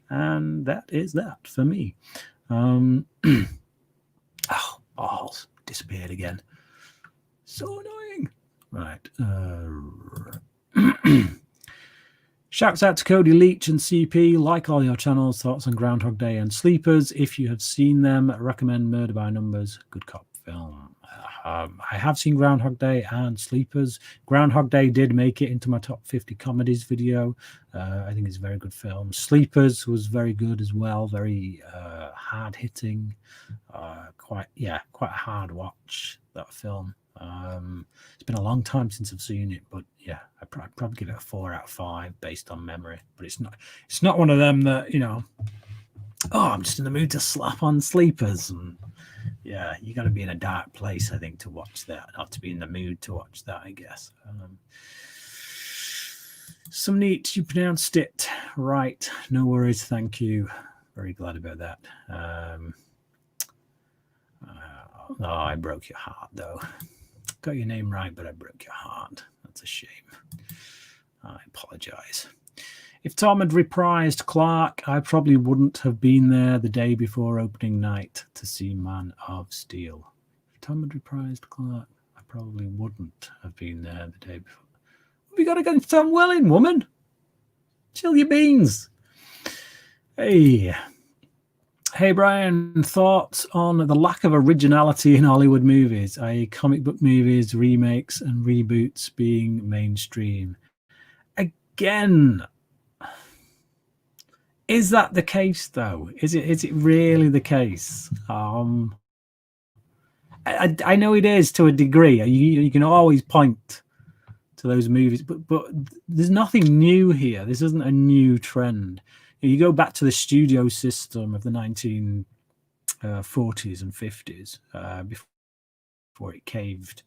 and that is that for me. Balls disappeared again. So annoying. Right. Shouts out to Cody Leach and CP. Like all your channels, thoughts on Groundhog Day and Sleepers. If you have seen them, recommend Murder by Numbers. Good cop film. I have seen Groundhog Day and Sleepers. Groundhog Day did make it into my top 50 comedies video. I think it's a very good film. Sleepers was very good as well. Very hard hitting. Quite a hard watch, that film. It's been a long time since I've seen it, but yeah, I'd probably give it a 4 out of 5 based on memory. But it's not one of them that I'm just in the mood to slap on Sleepers. And yeah, you got to be in a dark place, I think, to watch that, not to be in the mood to watch that, I guess. Some neat, you pronounced it right. No worries, thank you. Very glad about that. I broke your heart, though. Got your name right, but I broke your heart. That's a shame. I apologize. If Tom had reprised Clark, I probably wouldn't have been there the day before opening night to see Man of Steel. If Tom had reprised Clark, I probably wouldn't have been there the day before. What have you got against Tom Welling, woman? Chill your beans. Hey, Brian, thoughts on the lack of originality in Hollywood movies, i.e. comic book movies, remakes, and reboots being mainstream? Again, is that the case, though? Is it really the case? I know it is to a degree. You can always point to those movies, but there's nothing new here. This isn't a new trend. You go back to the studio system of the 1940s and 50s before it caved,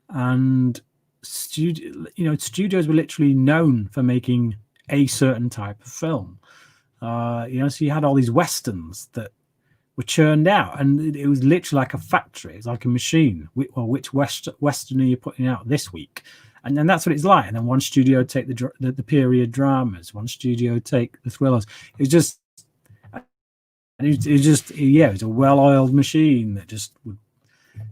and studios were literally known for making a certain type of film. So you had all these westerns that were churned out, and it was literally like a factory. It's like a machine. Which western are you putting out this week? And then that's what it's like. And then one studio would take the period dramas, one studio would take the thrillers. It was a well-oiled machine that just would.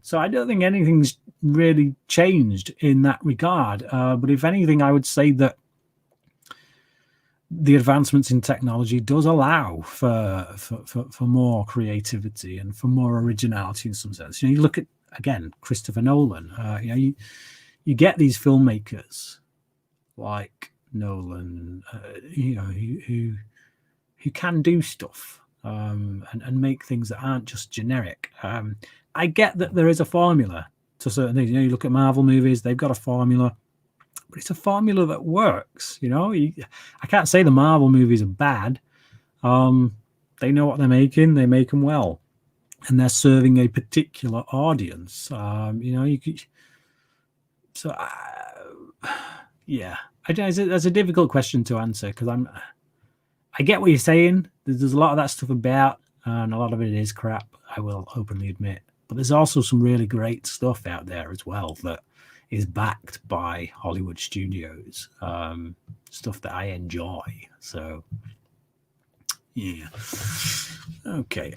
So I don't think anything's really changed in that regard. But if anything, I would say that the advancements in technology does allow for more creativity and for more originality in some sense. You look at, again, Christopher Nolan. You get these filmmakers like Nolan, who can do stuff and make things that aren't just generic. I get that there is a formula to certain things. You look at Marvel movies; they've got a formula. but it's a formula that works. You know, I can't say the Marvel movies are bad. They know what they're making. They make them well, and they're serving a particular audience. You know, you could. So, yeah, that's a difficult question to answer because I get what you're saying. There's a lot of that stuff about, and a lot of it is crap. I will openly admit, but there's also some really great stuff out there as well that is backed by Hollywood studios, stuff that I enjoy. So, yeah. Okay.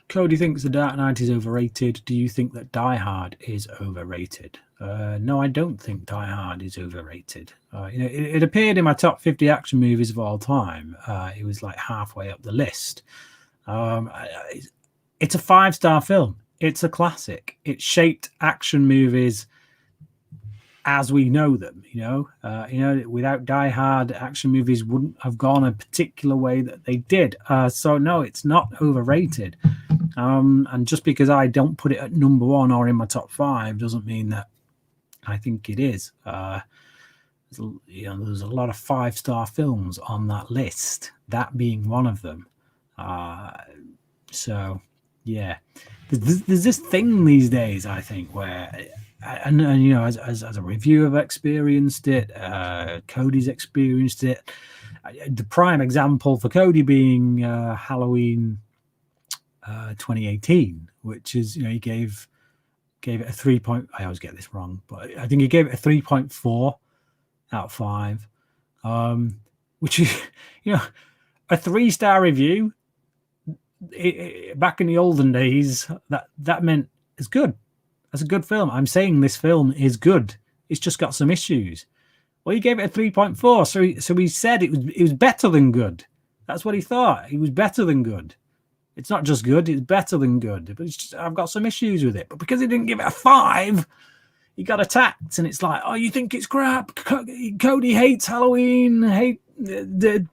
Cody thinks The Dark Knight is overrated. Do you think that Die Hard is overrated? No, I don't think Die Hard is overrated. You know, it appeared in my top 50 action movies of all time. It was like halfway up the list. It's a 5-star film. It's a classic. It shaped action movies as we know them. You know, without Die Hard, action movies wouldn't have gone a particular way that they did. So no, it's not overrated. And just because I don't put it at number 1 or in my top 5 doesn't mean that I think it is. There's a lot of 5-star films on that list, that being one of them. So, yeah, there's this thing these days, I think, where, and you know, as a reviewer, I've experienced it. Cody's experienced it. The prime example for Cody being Halloween 2018, which is, you know, he gave it a 3. I always get this wrong, but I think he gave it a 3.4 out of 5, which is, you know, a 3-star review. Back in the olden days, that meant it's good. That's a good film. I'm saying this film is good. It's just got some issues. Well, he gave it a 3.4, so he said it was better than good. That's what he thought. It was better than good. It's not just good; it's better than good. But it's just, I've got some issues with it. But because he didn't give it a 5, he got attacked, and it's like, oh, you think it's crap? Cody hates Halloween, the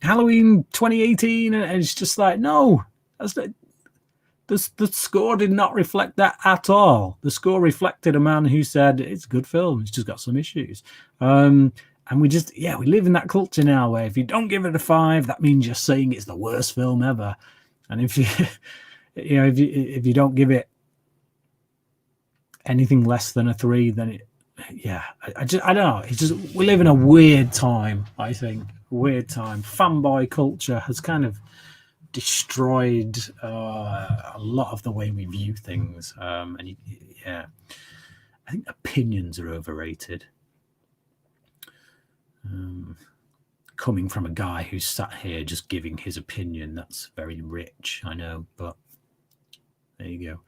Halloween 2018, and it's just like, no, the score did not reflect that at all. The score reflected a man who said it's a good film. It's just got some issues. And we live in that culture now where if you don't give it a 5, that means you're saying it's the worst film ever. And if you don't give it anything less than a 3, then I don't know. It's just, we live in a weird time. I think weird time. Fanboy culture has kind of destroyed a lot of the way we view things. I think opinions are overrated. Coming from a guy who's sat here just giving his opinion, that's very rich, I know, but there you go.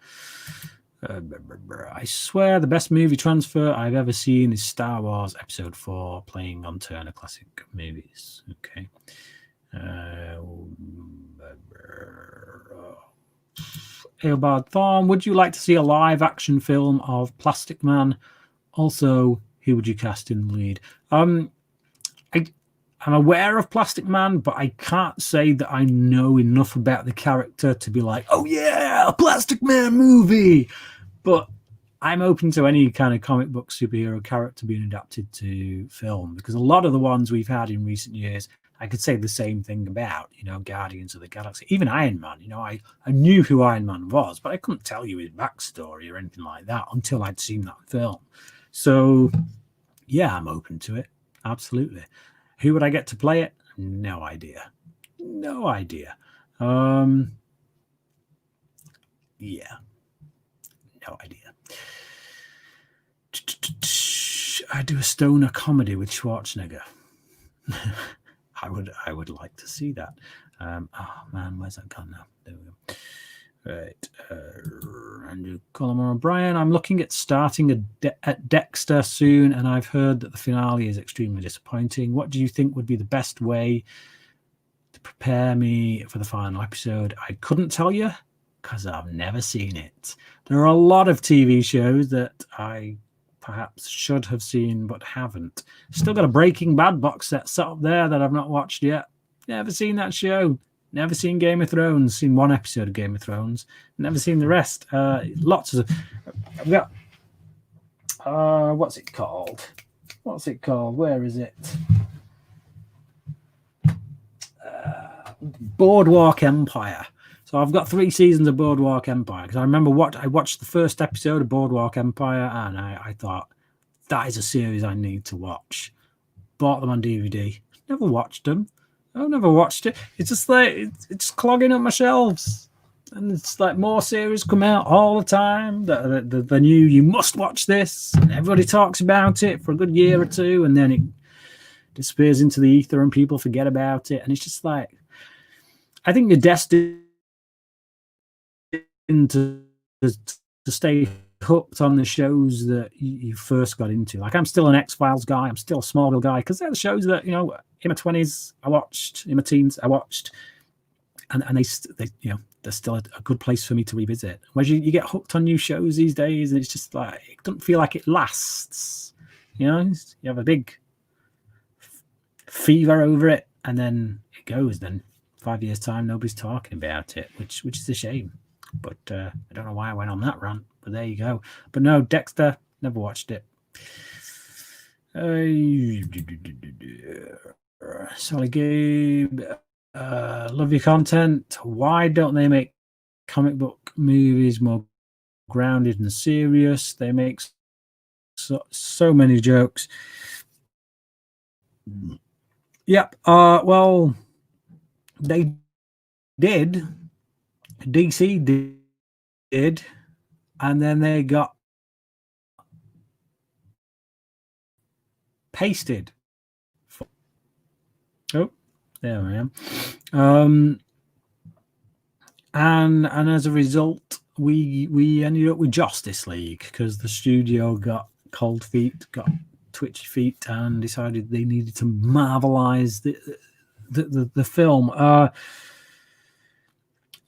I swear the best movie transfer I've ever seen is Star Wars Episode 4 playing on Turner Classic Movies. Okay. Eobard Thorn, would you like to see a live action film of Plastic Man? Also, who would you cast in the lead? I'm aware of Plastic Man, but I can't say that I know enough about the character to be like, oh yeah, a Plastic Man movie. But I'm open to any kind of comic book superhero character being adapted to film, because a lot of the ones we've had in recent years, I could say the same thing about, you know, Guardians of the Galaxy, even Iron Man. You know, I knew who Iron Man was, but I couldn't tell you his backstory or anything like that until I'd seen that film. So, yeah, I'm open to it. Absolutely. Who would I get to play it? No idea. No idea. Yeah. No idea. I do a stoner comedy with Schwarzenegger. I would like to see that. Oh man, where's that gone now? There we go. Right. Andrew Coleman O'Brien. I'm looking at starting at Dexter soon, and I've heard that the finale is extremely disappointing. What do you think would be the best way to prepare me for the final episode? I couldn't tell you because I've never seen it. There are a lot of TV shows that I perhaps should have seen but haven't. Still got a Breaking Bad box set set up there that I've not watched yet. Never seen that show. Never seen Game of Thrones. Seen one episode of Game of Thrones. Never seen the rest. Lots of. I've got What's it called? Where is it? Boardwalk Empire. So I've got 3 seasons of Boardwalk Empire because I remember I watched the first episode of Boardwalk Empire and I thought that is a series I need to watch. Bought them on DVD. Never watched them. I've never watched it. It's just like it's clogging up my shelves. And it's like more series come out all the time. The new, you must watch this. And everybody talks about it for a good year or two. And then it disappears into the ether and people forget about it. And it's just like, I think you're destined to stay hooked on the shows that you first got into. Like I'm still an X-Files guy. I'm still a Smallville guy because they're the shows that, in my 20s I watched, in my teens I watched. And they they're still a good place for me to revisit. Whereas you get hooked on new shows these days, and it's just like it doesn't feel like it lasts. You have a big fever over it, and then it goes. Then 5 years time, nobody's talking about it, which is a shame. But I don't know why I went on that rant. But there you go. But no, Dexter, never watched it. Solly Gabe. Love your content. Why don't they make comic book movies more grounded and serious? They make so many jokes. Yep. Well, they did. DC did, and then they got pasted. Oh. There I am. And as a result, we ended up with Justice League because the studio got cold feet, got twitchy feet, and decided they needed to Marvelize the film.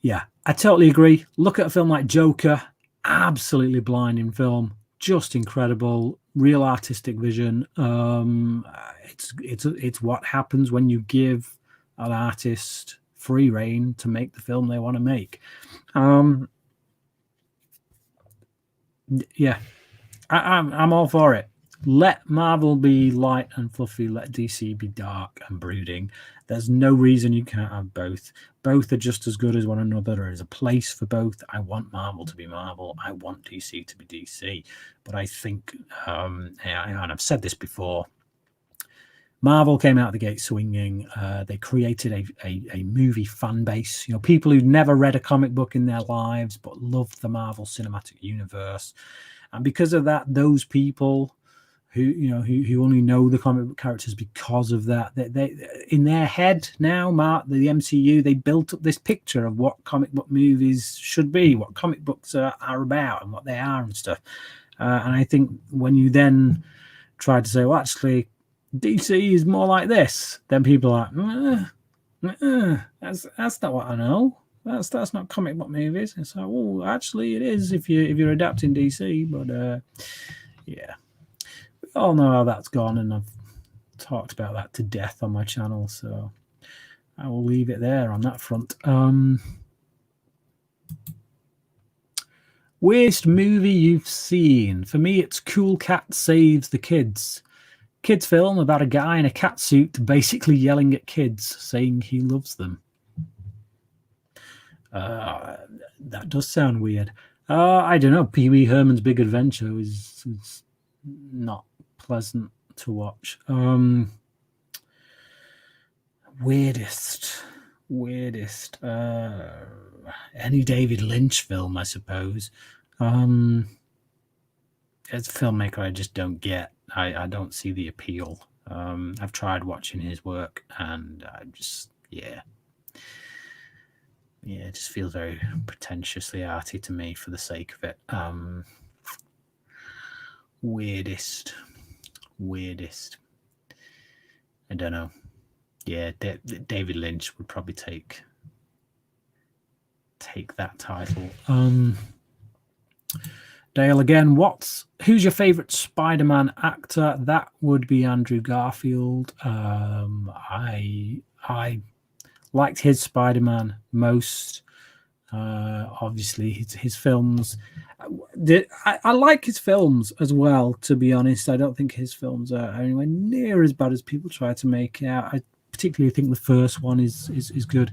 Yeah, I totally agree. Look at a film like Joker, absolutely blinding film, just incredible, real artistic vision. It's what happens when you give an artist free reign to make the film they want to make. Yeah, I'm all for it. Let Marvel be light and fluffy. Let DC be dark and brooding. There's no reason you can't have both. Both are just as good as one another. There is a place for both. I want Marvel to be Marvel. I want DC to be DC. But I think, and I've said this before, Marvel came out of the gate swinging. They created a movie fan base. People who'd never read a comic book in their lives but loved the Marvel Cinematic Universe. And because of that, those people who only know the comic book characters because of that, they in their head now, the MCU, they built up this picture of what comic book movies should be, what comic books are about, and what they are and stuff. And I think when you then try to say, well, actually, DC is more like this, then people are like, that's not what I know. That's not comic book movies. And so, well, actually, it is if you're adapting DC. But yeah, we all know how that's gone, and I've talked about that to death on my channel. So I will leave it there on that front. Worst movie you've seen? For me, it's Cool Cat Saves the Kids. Kids film about a guy in a cat suit basically yelling at kids, saying he loves them. That does sound weird. I don't know. Pee Wee Herman's Big Adventure is not pleasant to watch. Weirdest. Any David Lynch film, I suppose. As a filmmaker, I just don't get. I don't see the appeal. I've tried watching his work, and I just it just feels very pretentiously arty to me for the sake of it. Weirdest. I don't know. Yeah, David Lynch would probably take that title. Dale again. Who's your favorite Spider-Man actor? That would be Andrew Garfield. I liked his Spider-Man most. Obviously, his films. I like his films as well. To be honest, I don't think his films are anywhere near as bad as people try to make out. I particularly think the first one is good.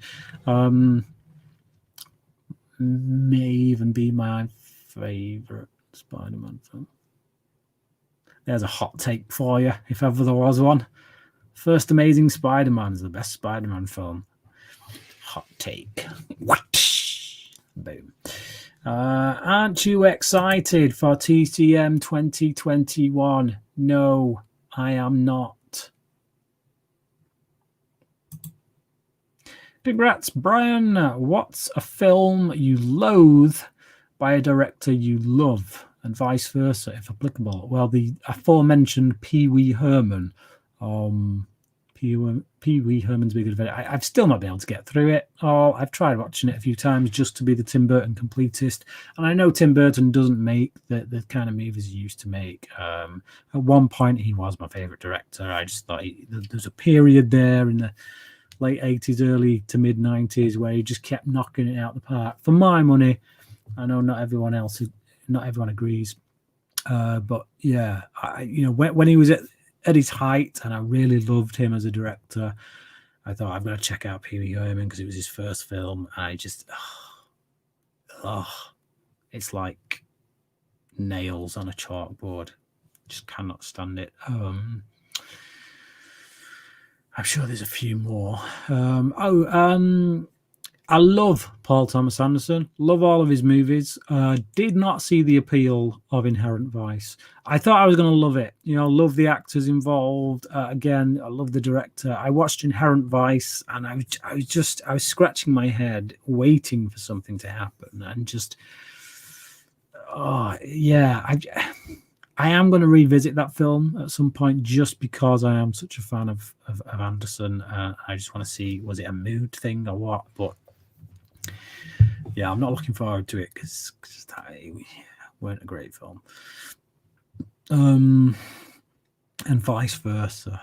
May even be my favorite Spider-Man film. There's a hot take for you, if ever there was one. First Amazing Spider-Man is the best Spider-Man film. Hot take. Boom. Aren't you excited for TCM 2021? No, I am not. Congrats, Brian. What's a film you loathe by a director you love, and vice versa, if applicable? Well, the aforementioned Pee Wee Herman. Pee Wee Herman's Big Adventure. I've still not been able to get through it. I've tried watching it a few times just to be the Tim Burton completist. And I know Tim Burton doesn't make the kind of movies he used to make. At one point, he was my favorite director. I just thought there's a period there in the late 80s, early to mid 90s where he just kept knocking it out the park. For my money, I know not everyone agrees. But yeah, when he was at his height, and I really loved him as a director, I thought I've got to check out Pee Wee Herman because it was his first film. I just, it's like nails on a chalkboard. Just cannot stand it. I'm sure there's a few more. I love Paul Thomas Anderson. Love all of his movies. Did not see the appeal of Inherent Vice. I thought I was going to love it. Love the actors involved. Again, I love the director. I watched Inherent Vice, and I was scratching my head, waiting for something to happen, and just, I am going to revisit that film at some point just because I am such a fan of Anderson. I just want to see, was it a mood thing or what? But yeah, I'm not looking forward to it because it weren't a great film. And vice versa.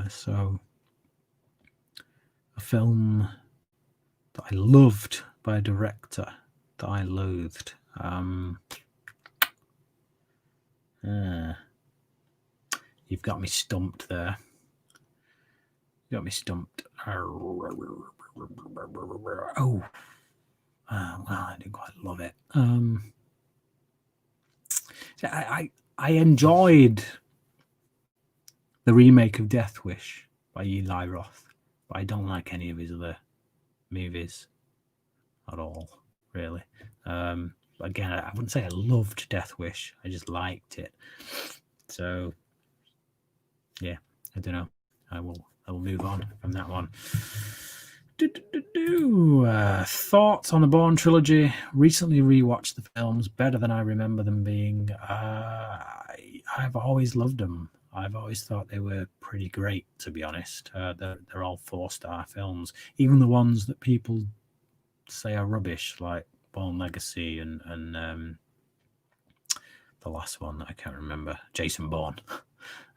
So a film that I loved by a director that I loathed. You've got me stumped there. You got me stumped. Well, I didn't quite love it. I enjoyed the remake of Death Wish by Eli Roth, but I don't like any of his other movies at all, really. Again, I wouldn't say I loved Death Wish. I just liked it. So, yeah, I don't know. I will move on from that one. Thoughts on the Bourne trilogy? Recently rewatched the films, better than I remember them being. I've always loved them. I've always thought they were pretty great, to be honest. They're all 4-star films, even the ones that people say are rubbish, like Bourne Legacy and the last one that I can't remember, Jason Bourne.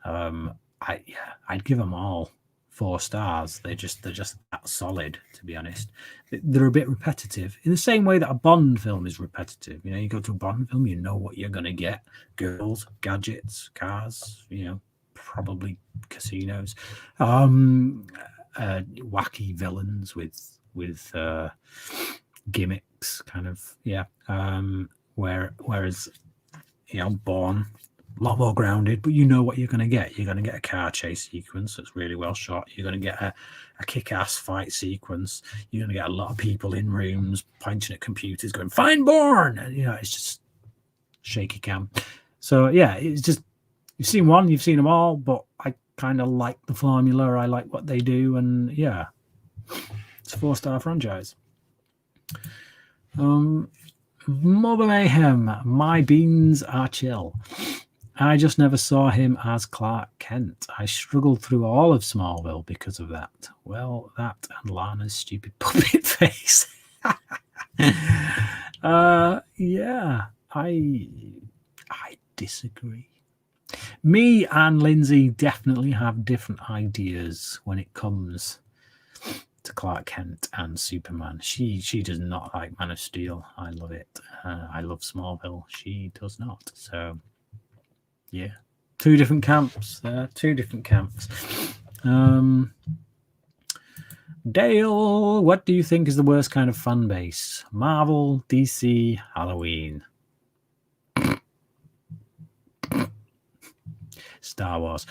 I'd give them all 4 stars. They're just that solid, to be honest. They're a bit repetitive in the same way that a Bond film is repetitive. You go to a Bond film, you know what you're going to get: girls, gadgets, cars, probably casinos, wacky villains with gimmicks, kind of, yeah. Whereas Bourne, a lot more grounded, but you know what you're going to get. You're going to get a car chase sequence that's really well shot. You're going to get a kick-ass fight sequence. You're going to get a lot of people in rooms pointing at computers going, "Find Bourne!" And, it's just shaky cam. So, yeah, it's just, you've seen one, you've seen them all, but I kind of like the formula. I like what they do, and, yeah, it's a 4-star franchise. Mother Mayhem, my beans are chill. I just never saw him as Clark Kent. I struggled through all of Smallville because of that. Well, that and Lana's stupid puppet face. Yeah, I disagree. Me and Lindsay definitely have different ideas when it comes to Clark Kent and Superman. She does not like Man of Steel. I love it. I love Smallville. She does not. So yeah, two different camps there. Two different camps. Dale, what do you think is the worst kind of fan base? Marvel, DC, Halloween. Star Wars.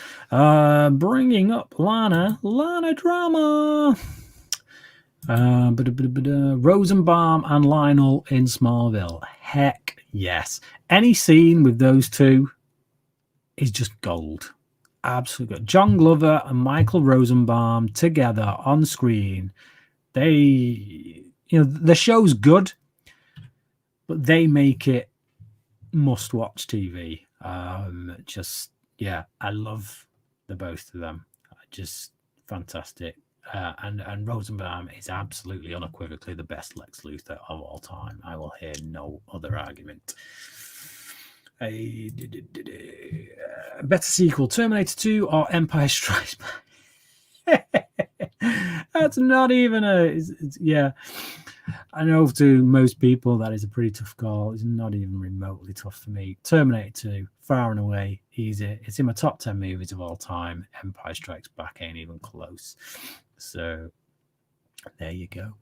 Bringing up Lana drama. Rosenbaum and Lionel in Smallville. Heck yes. Any scene with those two is just gold. Absolutely good. John Glover and Michael Rosenbaum together on screen. The show's good, but they make it must-watch TV. I love the both of them. Just fantastic. And Rosenbaum is absolutely unequivocally the best Lex Luthor of all time. I will hear no other argument. A better sequel, Terminator 2 or Empire Strikes Back? That's not even yeah. I know to most people that is a pretty tough call. It's not even remotely tough for me. Terminator 2, far and away, easy. It's in my top 10 movies of all time. Empire Strikes Back ain't even close. So there you go.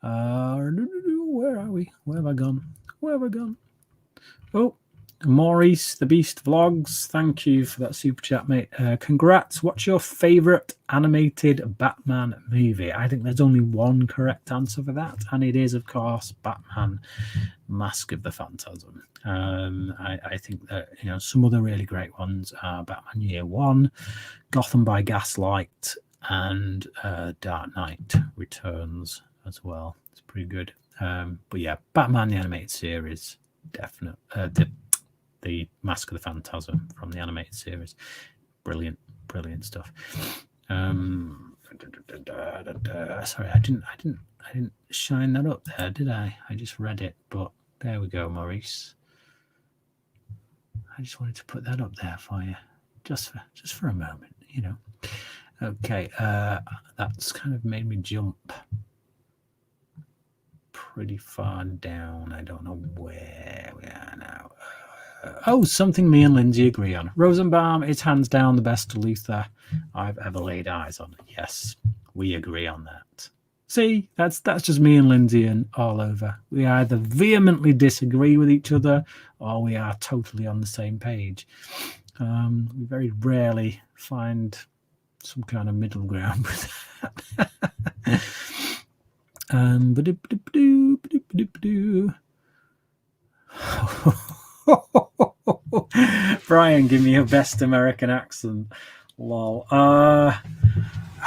Where are we? Where have I gone? Oh, Maurice the Beast Vlogs, thank you for that super chat, mate. Congrats. What's your favorite animated Batman movie? I think there's only one correct answer for that, and it is, of course, Batman Mask of the Phantasm. I think that some other really great ones are Batman Year One, Gotham by Gaslight, and Dark Knight Returns as well. It's pretty good. But yeah, Batman the animated series, definite. The Mask of the Phantasm from the animated series, brilliant stuff. Sorry, I didn't shine that up there, did I? I just read it, but there we go, Maurice. I just wanted to put that up there for you, just for a moment, Okay, that's kind of made me jump pretty far down. I don't know where we are now. Something me and Lindsay agree on. Rosenbaum is hands down the best Luthor I've ever laid eyes on. Yes, we agree on that. See, that's just me and Lindsay and all over. We either vehemently disagree with each other or we are totally on the same page. We very rarely find some kind of middle ground with that. Brian, give me your best American accent. Lol. I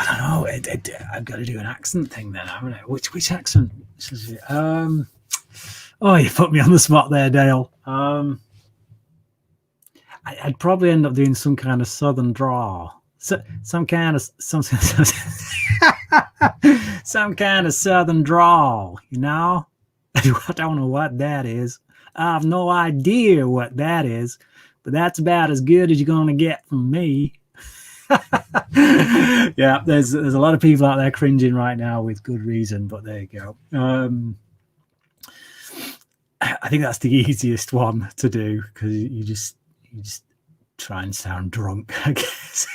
don't know. I've got to do an accent thing then, haven't I? Which accent? You put me on the spot there, Dale. I'd probably end up doing some kind of southern drawl. Some kind of southern drawl, I don't know what that is. I have no idea what that is, but that's about as good as you're going to get from me. Yeah, there's a lot of people out there cringing right now with good reason, but there you go. I think that's the easiest one to do because you just try and sound drunk, I guess.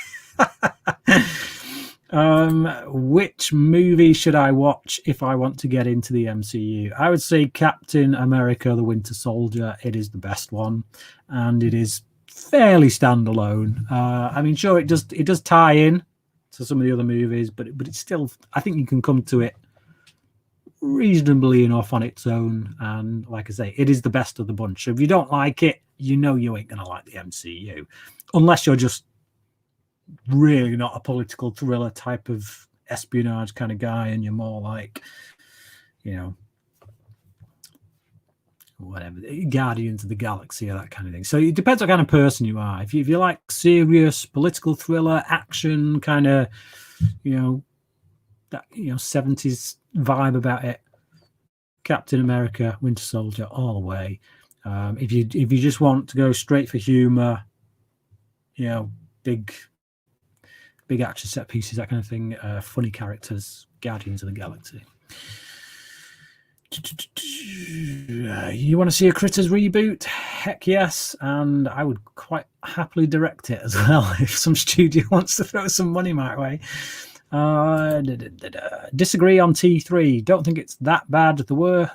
Which movie should I watch if I want to get into the MCU? I would say Captain America: The Winter Soldier. It is the best one, and it is fairly standalone. I mean, sure, it does tie in to some of the other movies, but it's still, I think you can come to it reasonably enough on its own. And like I say, it is the best of the bunch. So if you don't like it, you ain't gonna like the MCU, unless you're just really not a political thriller type of espionage kind of guy and you're more like whatever, Guardians of the Galaxy or that kind of thing. So it depends what kind of person you are. If you like serious political thriller action kind of that 70s vibe about it, Captain America Winter Soldier all the way. If you just want to go straight for humor, big action set pieces, that kind of thing, funny characters, Guardians of the Galaxy. You want to see a Critters reboot? Heck yes, and I would quite happily direct it as well if some studio wants to throw some money my way. Disagree on T3. Don't think it's that bad. The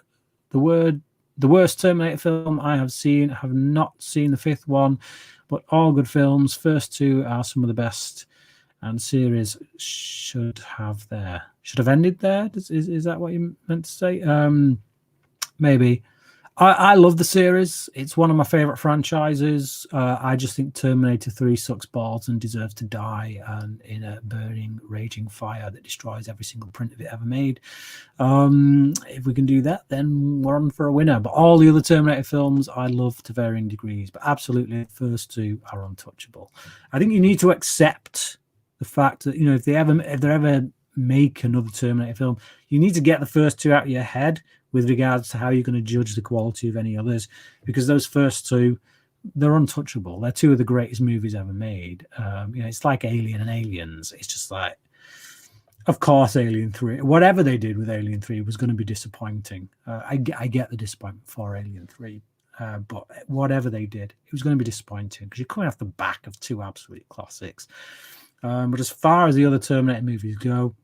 worst Terminator film I have seen. Have not seen the fifth one, but all good films. First two are some of the best, and series should have ended there. Is that what you meant to say? Maybe. I love the series. It's one of my favorite franchises. I just think Terminator 3 sucks balls and deserves to die and in a burning, raging fire that destroys every single print of it ever made. If we can do that, then we're on for a winner. But all the other Terminator films I love to varying degrees. But absolutely, the first two are untouchable. I think you need to accept the fact that, if they ever make another Terminator film, you need to get the first two out of your head with regards to how you're going to judge the quality of any others, because those first two, they're untouchable. They're two of the greatest movies ever made. It's like Alien and Aliens. It's just like, of course, Alien 3, whatever they did with Alien 3 was going to be disappointing. I get the disappointment for Alien 3, but whatever they did, it was going to be disappointing because you're coming off the back of two absolute classics. But as far as the other Terminator movies go,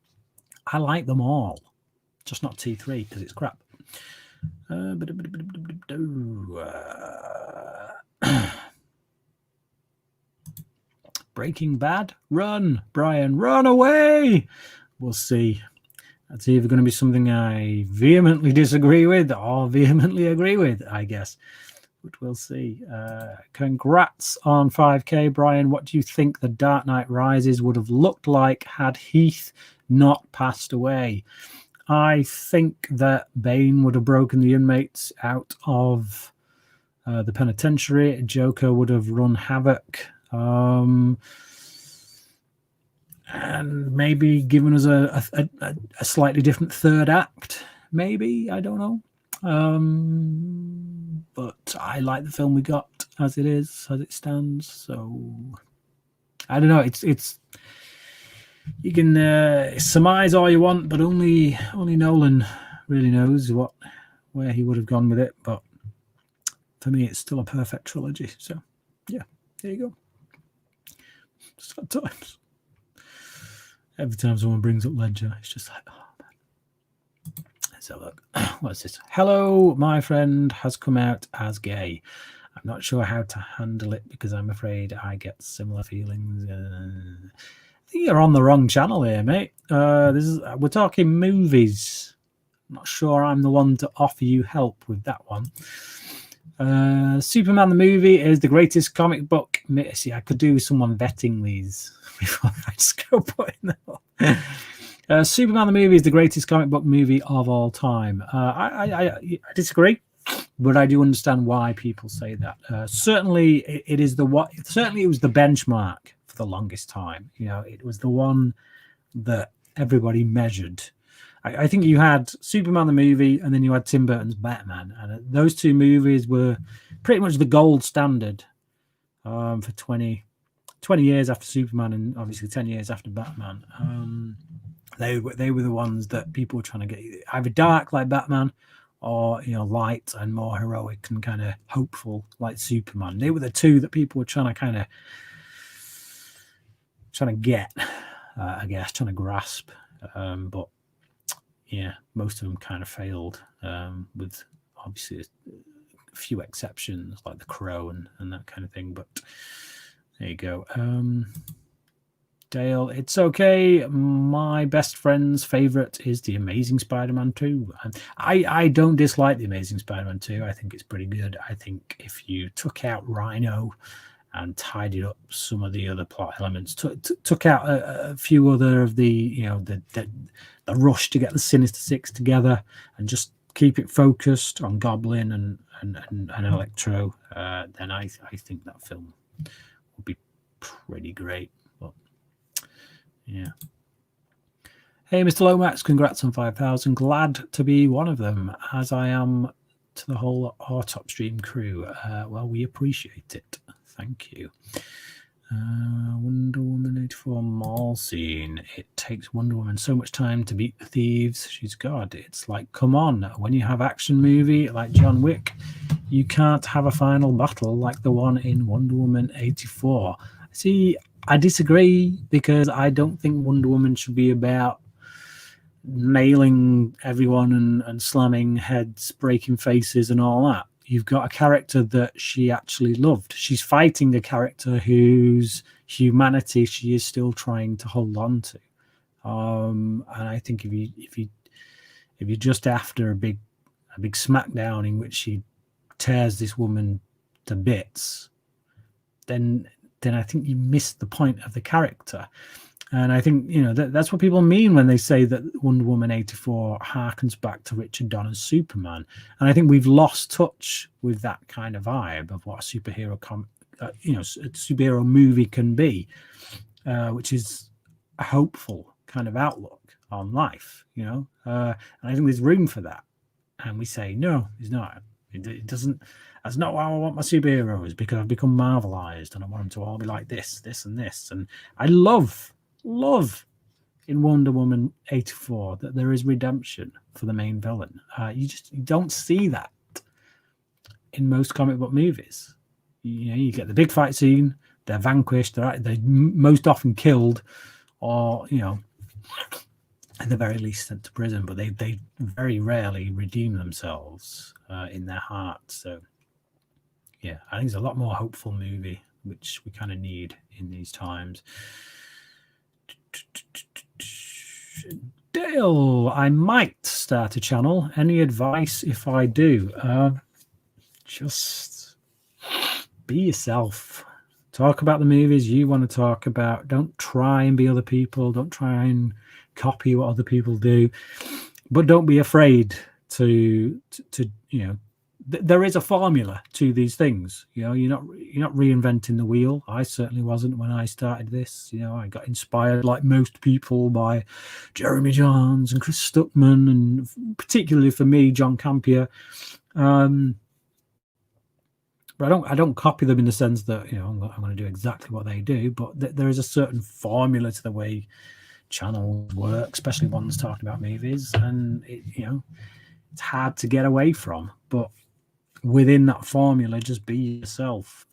I like them all, just not T3 because it's crap. Breaking Bad, run, Brian, run away. We'll see. That's either going to be something I vehemently disagree with or vehemently agree with, I guess. But we'll see. Congrats on 5K, Brian. What do you think The Dark Knight Rises would have looked like had Heath not passed away? I think that Bane would have broken the inmates out of the penitentiary. Joker would have run havoc. And maybe given us a slightly different third act. Maybe, I don't know. But I like the film we got as it is, as it stands. So I don't know. It's you can surmise all you want, but only Nolan really knows where he would have gone with it. But for me, it's still a perfect trilogy. So yeah, there you go. Sad times. Every time someone brings up Ledger, it's just like, oh man. Let's have a look. What's this? Hello, my friend has come out as gay. I'm not sure how to handle it because I'm afraid I get similar feelings. I think you're on the wrong channel here, mate. We're talking movies. I'm not sure I'm the one to offer you help with that one. Superman the movie is the greatest comic book. See, I could do with someone vetting these before I just go putting them up. Superman the movie is the greatest comic book movie of all time. I disagree, but I do understand why people say that. Certainly, it was the benchmark for the longest time. It was the one that everybody measured. I think you had Superman the movie, and then you had Tim Burton's Batman, and those two movies were pretty much the gold standard for 20 years after Superman, and obviously 10 years after Batman. They were the ones that people were trying to get either dark like Batman, or light and more heroic and kind of hopeful like Superman. They were the two that people were trying to get, I guess, trying to grasp. But yeah, most of them kind of failed, with obviously a few exceptions like The Crow and that kind of thing. But there you go. Dale, it's okay. My best friend's favorite is The Amazing Spider-Man 2. I don't dislike The Amazing Spider-Man 2. I think it's pretty good. I think if you took out Rhino and tidied up some of the other plot elements, took out a few other of the the rush to get the Sinister Six together and just keep it focused on Goblin and Electro, then I think that film would be pretty great. But yeah. Hey, Mr. Lomax, congrats on 5,000. Glad to be one of them, as I am to the whole R-Top Stream crew. Well, we appreciate it. Thank you. Wonder Woman 84 all seen. It takes Wonder Woman so much time to beat the thieves. She's God. It's like, come on. When you have action movie like John Wick, you can't have a final battle like the one in Wonder Woman 84. See, I disagree because I don't think Wonder Woman should be about nailing everyone and slamming heads, breaking faces and all that. You've got a character that she actually loved. She's fighting a character whose humanity she is still trying to hold on to. And I think if you're just after a big smackdown in which she tears this woman to bits, then I think you miss the point of the character. And I think, that's what people mean when they say that Wonder Woman 84 harkens back to Richard Donner's Superman. And I think we've lost touch with that kind of vibe of what a superhero superhero movie can be, which is a hopeful kind of outlook on life, and I think there's room for that. And we say, no, it's not. It doesn't. That's not why I want my superheroes, because I've become Marvelized and I want them to all be like this, this, and this. And I love in Wonder Woman 84 that there is redemption for the main villain. You don't see that in most comic book movies. You get the big fight scene, they're vanquished, they're most often killed, or at the very least sent to prison, but they very rarely redeem themselves in their hearts. So yeah, I think it's a lot more hopeful movie, which we kind of need in these times. Dale, I might start a channel. Any advice if I do? Just be yourself. Talk about the movies you want to talk about. Don't try and be other people. Don't try and copy what other people do. But don't be afraid to there is a formula to these things. You're not reinventing the wheel. I certainly wasn't when I started this. I got inspired, like most people, by Jeremy Jahns and Chris Stuckman, and particularly for me, John Campion. But I don't copy them in the sense that I'm going to do exactly what they do. But there is a certain formula to the way channels work, especially ones talking about movies, and it's hard to get away from. But within that formula, just be yourself.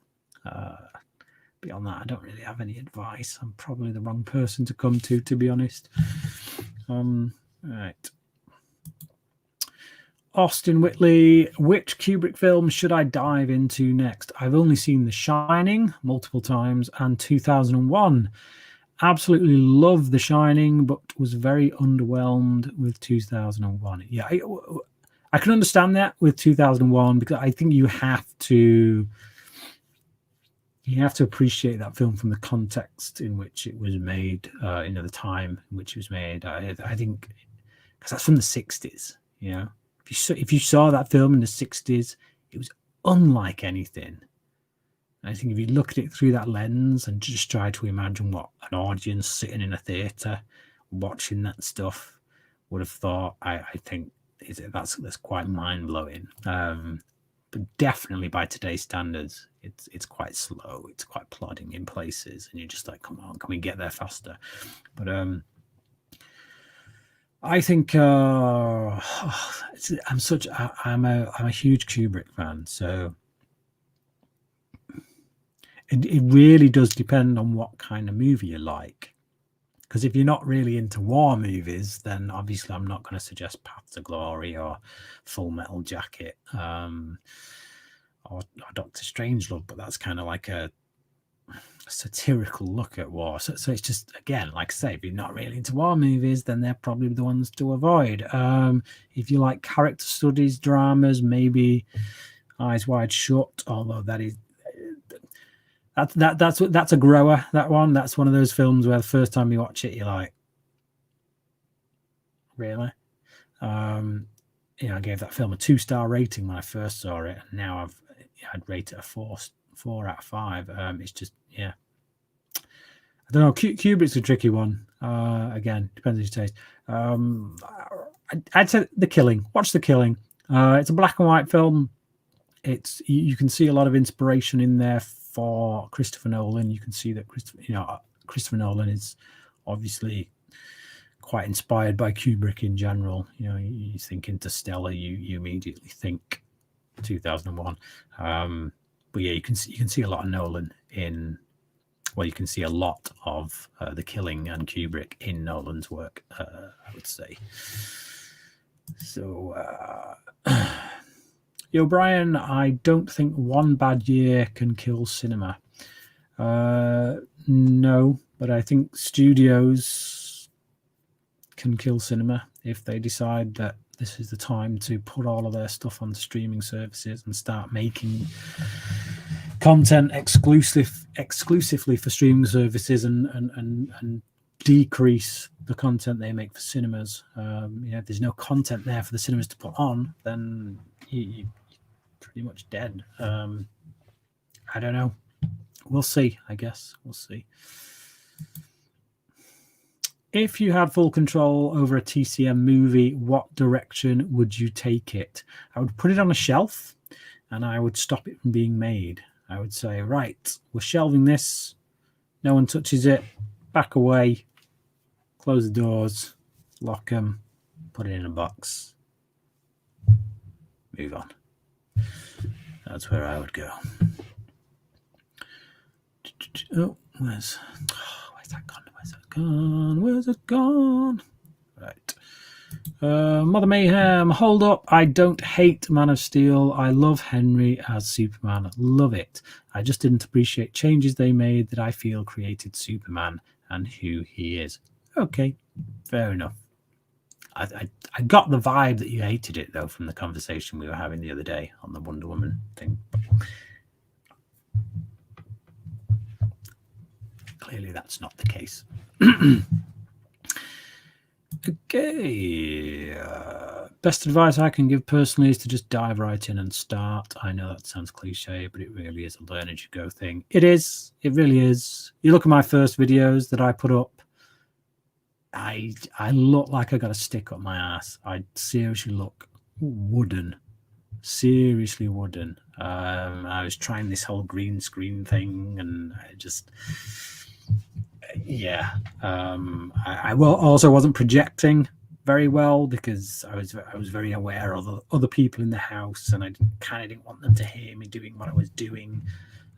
Beyond that, I don't really have any advice. I'm probably the wrong person to come to be honest. Right. Austin Whitley, which Kubrick film should I dive into next? I've only seen The Shining multiple times and 2001. Absolutely love The Shining, but was very underwhelmed with 2001. Yeah, I can understand that with 2001, because I think you have to appreciate that film from the context in which it was made, the time in which it was made. I think because that's from the 60s. If you saw that film in the 60s, it was unlike anything. And I think if you look at it through that lens and just try to imagine what an audience sitting in a theatre watching that stuff would have thought, I think that's quite mind-blowing. But definitely by today's standards, it's quite slow. It's quite plodding in places, and you're just like, come on, can we get there faster? But I think I'm a huge Kubrick fan, so it really does depend on what kind of movie you like. Because if you're not really into war movies, then obviously I'm not going to suggest Path to Glory or Full Metal Jacket or Doctor Strangelove, but that's kind of like a satirical look at war. So it's just, again, like I say, if you're not really into war movies, then they're probably the ones to avoid. If you like character studies, dramas, maybe Eyes Wide Shut, although that's a grower, that one. That's one of those films where the first time you watch it, you're like, really? I gave that film a 2-star rating when I first saw it, and now I'd rate it a 4 out of 5. It's just, yeah, I don't know. Kubrick's a tricky one. Again, depends on your taste. I'd say The Killing. Watch The Killing. It's a black and white film. You can see a lot of inspiration in there for Christopher Nolan. You can see that Christopher Nolan is obviously quite inspired by Kubrick in general. You know, you think Interstellar, you immediately think 2001. But yeah, you can see a lot of Nolan in. Well, you can see a lot of The Killing and Kubrick in Nolan's work, I would say. So, yo, Brian, I don't think one bad year can kill cinema. No, but I think studios can kill cinema if they decide that this is the time to put all of their stuff on streaming services and start making content exclusively for streaming services and decrease the content they make for cinemas. If there's no content there for the cinemas to put on, then you're pretty much dead. I don't know. We'll see, I guess. We'll see. If you had full control over a TCM movie, what direction would you take it? I would put it on a shelf and I would stop it from being made. I would say, right, we're shelving this. No one touches it. Back away. Close the doors. Lock them. Put it in a box. Move on. That's where I would go. Oh, where's that gone? Where's it gone? Right. Mother Mayhem, hold up. I don't hate Man of Steel. I love Henry as Superman. Love it. I just didn't appreciate changes they made that I feel created Superman and who he is. Okay, fair enough. I got the vibe that you hated it, though, from the conversation we were having the other day on the Wonder Woman thing. Clearly, that's not the case. Okay. Best advice I can give personally is to just dive right in and start. I know that sounds cliche, but it really is a learn as you go thing. It is. It really is. You look at my first videos that I put up. I look like I got a stick up my ass. I seriously look wooden. Seriously wooden. I was trying this whole green screen thing, and I just... Yeah, I also wasn't projecting very well because I was very aware of other people in the house, and I kind of didn't want them to hear me doing what I was doing.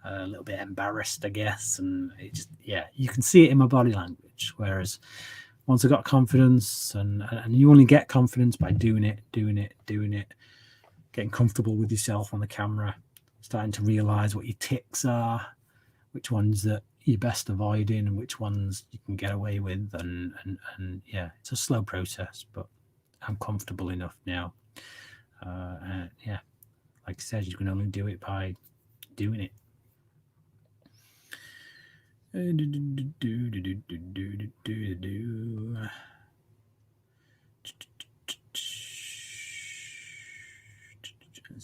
A little bit embarrassed, I guess, and it just, yeah, you can see it in my body language. Whereas once I got confidence, and you only get confidence by doing it, getting comfortable with yourself on the camera, starting to realize what your tics are, which ones that you're best avoiding and which ones you can get away with, and yeah, it's a slow process, but I'm comfortable enough now. Yeah, like I said, you can only do it by doing it. Let's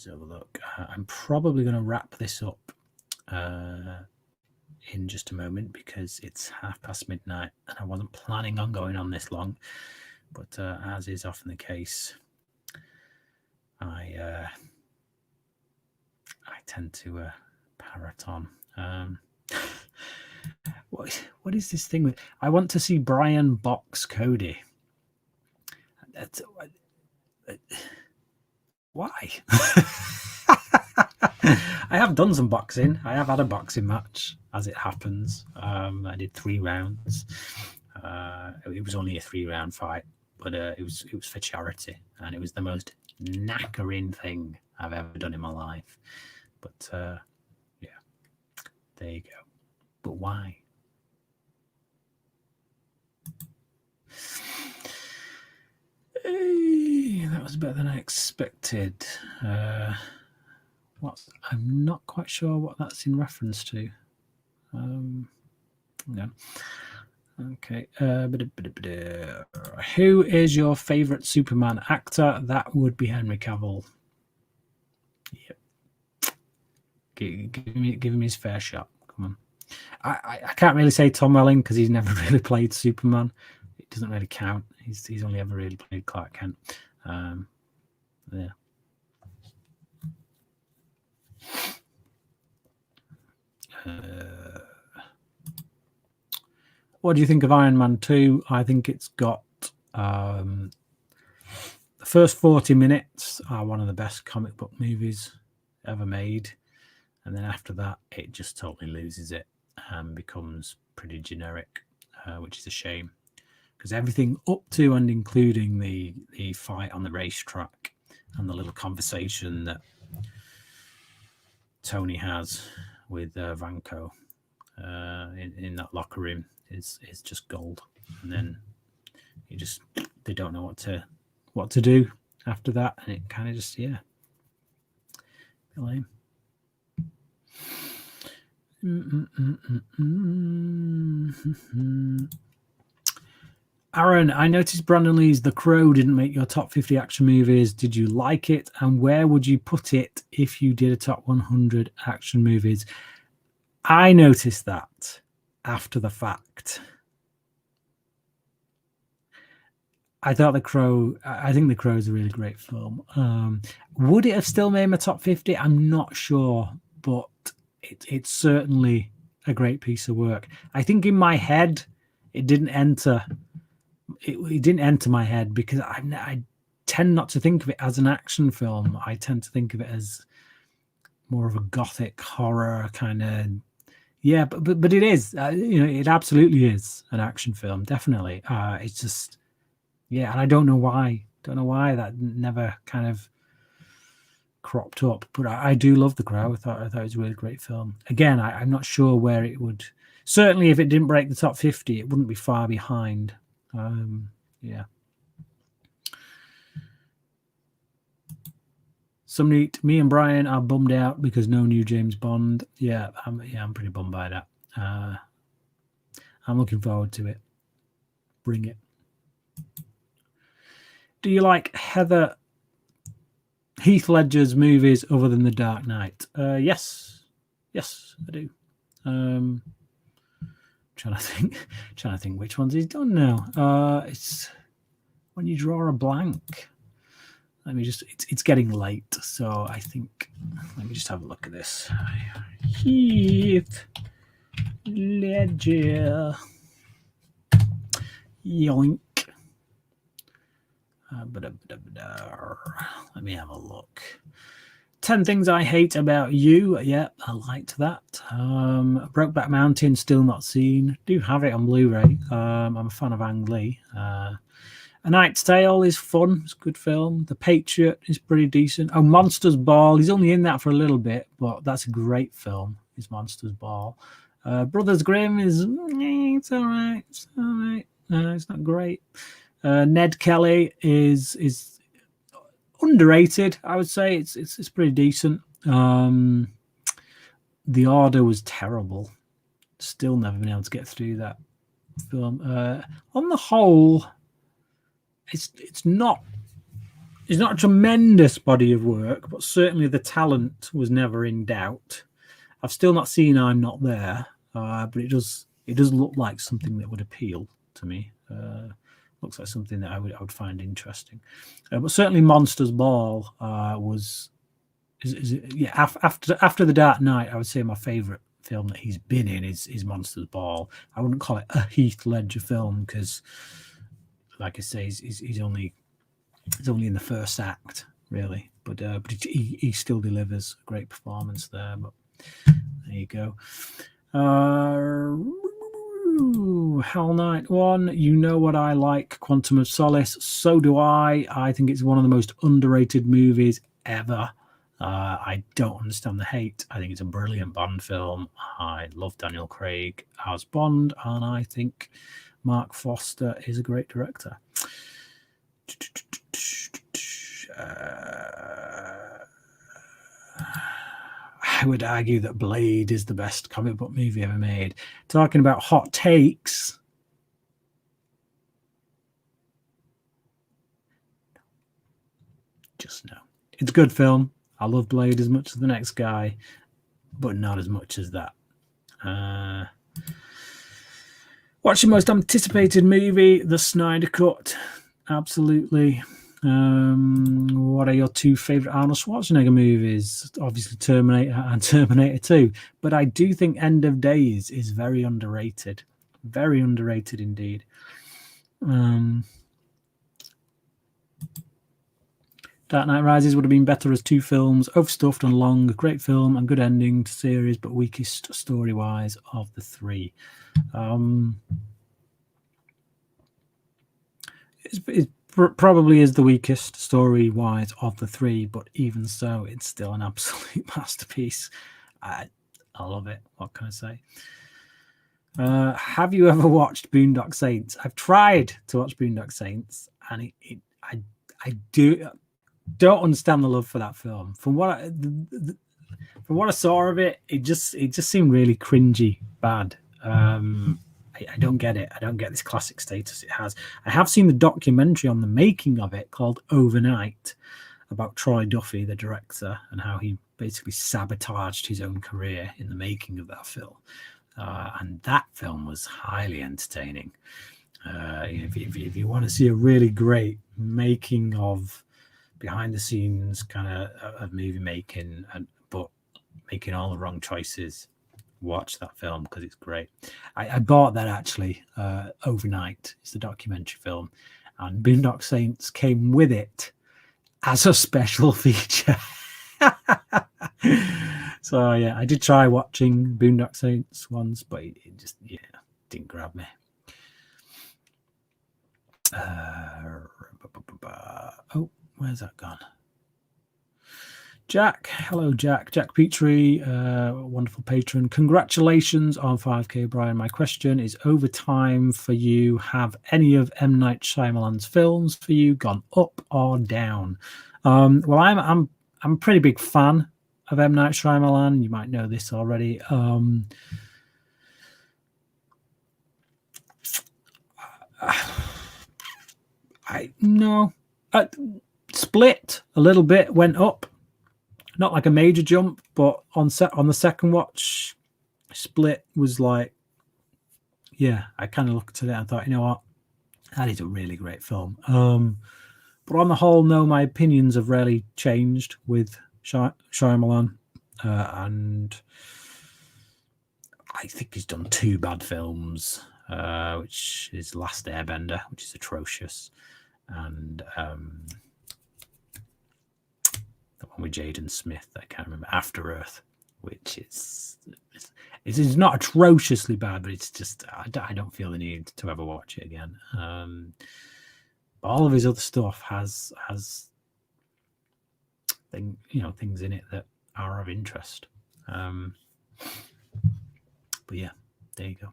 have a look. I'm probably going to wrap this up in just a moment because it's midnight and I wasn't planning on going on this long, but as is often the case, I tend to parrot on. What is this thing with? I want to see Brian box Cody. That's why. I have done some boxing. I have had a boxing match, as it happens. I did 3 rounds. It was only a 3-round fight, but it was for charity, and it was the most knackering thing I've ever done in my life. But yeah, there you go. But why? Hey, that was better than I expected. I'm not quite sure what that's in reference to. Yeah. Okay. Who is your favorite Superman actor? That would be Henry Cavill. Yep. Give him his fair shot. Come on. I can't really say Tom Welling because he's never really played Superman. It doesn't really count. He's only ever really played Clark Kent. Yeah. What do you think of Iron Man 2? I think it's got the first 40 minutes are one of the best comic book movies ever made. And then after that, it just totally loses it and becomes pretty generic, which is a shame. Because everything up to and including the fight on the racetrack and the little conversation that Tony has with Vanko in that locker room is just gold. And then they don't know what to do after that, and it kind of just a bit lame. Aaron, I noticed Brandon Lee's The Crow didn't make your top 50 action movies. Did you like it? And where would you put it if you did a top 100 action movies? I noticed that after the fact. I thought I think The Crow is a really great film. Would it have still made my top 50? I'm not sure, but it's certainly a great piece of work. I think in my head, it didn't enter. It didn't enter my head because I tend not to think of it as an action film. I tend to think of it as more of a gothic horror kind of. Yeah, but it is. It absolutely is an action film. Definitely. It's just. Yeah, and I don't know why. That never kind of cropped up. But I do love The Crow. I thought it was a really great film. Again, I'm not sure where it would. Certainly, if it didn't break the top 50, it wouldn't be far behind. Yeah. Me and Brian are bummed out because no new James Bond. Yeah, I'm pretty bummed by that. I'm looking forward to it. Bring it. Do you like Heath Ledger's movies other than The Dark Knight? Yes, I do. Trying to think which ones he's done now. It's when you draw a blank. It's getting late, so I think let me just have a look at this. Heath Ledger. Yoink. Let me have a look. 10 Things I Hate About You. Yeah, I liked that. Brokeback Mountain, still not seen. Do have it on Blu-ray. I'm a fan of Ang Lee. A Knight's Tale is fun. It's a good film. The Patriot is pretty decent. Oh, Monsters Ball. He's only in that for a little bit, but that's a great film. Is Monsters Ball. Brothers Grimm is it's all right. It's all right. It's not great. Ned Kelly is underrated. I would say it's pretty decent. The Order was terrible. Still never been able to get through that film. On the whole, it's not a tremendous body of work, but certainly the talent was never in doubt. I've still not seen I'm Not There, but it does look like something that would appeal to me. Looks like something that I would find interesting. But certainly Monsters Ball after The Dark Knight, I would say my favorite film that he's been in is Monsters Ball. I wouldn't call it a Heath Ledger film because, like I say, he's only in the first act really, but he still delivers a great performance there. But there you go. Hell Knight 1, you know what I like, Quantum of Solace. So do I. I think it's one of the most underrated movies ever. I don't understand the hate. I think it's a brilliant Bond film. I love Daniel Craig as Bond, and I think Mark Foster is a great director. I would argue that Blade is the best comic book movie ever made. Talking about hot takes. Just no. It's a good film. I love Blade as much as the next guy, but not as much as that. What's your most anticipated movie? The Snyder Cut. Absolutely. What are your two favorite Arnold Schwarzenegger movies? Obviously Terminator and Terminator 2, but I do think End of Days is very underrated. Very underrated indeed. Dark Knight Rises would have been better as 2 films, overstuffed and long, great film and good ending to series, but weakest story-wise of the 3. It probably is the weakest story-wise of the 3, but even so, it's still an absolute masterpiece. I love it. What can I say? Have you ever watched Boondock Saints? I've tried to watch Boondock Saints, and I don't understand the love for that film. From what I saw of it, it just seemed really cringy, bad. I don't get it. I don't get this classic status it has. I have seen the documentary on the making of it called Overnight about Troy Duffy, the director, and how he basically sabotaged his own career in the making of that film. And that film was highly entertaining. If you want to see a really great making of behind the scenes kind of movie making, but making all the wrong choices, watch that film because it's great. I bought that actually Overnight. It's the documentary film, and Boondock Saints came with it as a special feature. So yeah, I did try watching Boondock Saints once, but it just didn't grab me. Oh, where's that gone? Jack, hello Jack Petrie, wonderful patron. Congratulations on 5k, Brian. My question is, over time for you, have any of M. Night Shyamalan's films for you gone up or down? Well, I'm a pretty big fan of M. Night Shyamalan. You might know this already. Split a little bit, went up. Not like a major jump, but on the second watch, Split was like, yeah, I kind of looked at it and thought, you know what, that is a really great film. But on the whole, no, my opinions have really changed with Shyamalan, and I think he's done 2 bad films, which is Last Airbender, which is atrocious, and the one with Jaden Smith, I can't remember, After Earth, which is not atrociously bad, but it's just I don't feel the need to ever watch it again. All of his other stuff has things in it that are of interest. But yeah, there you go.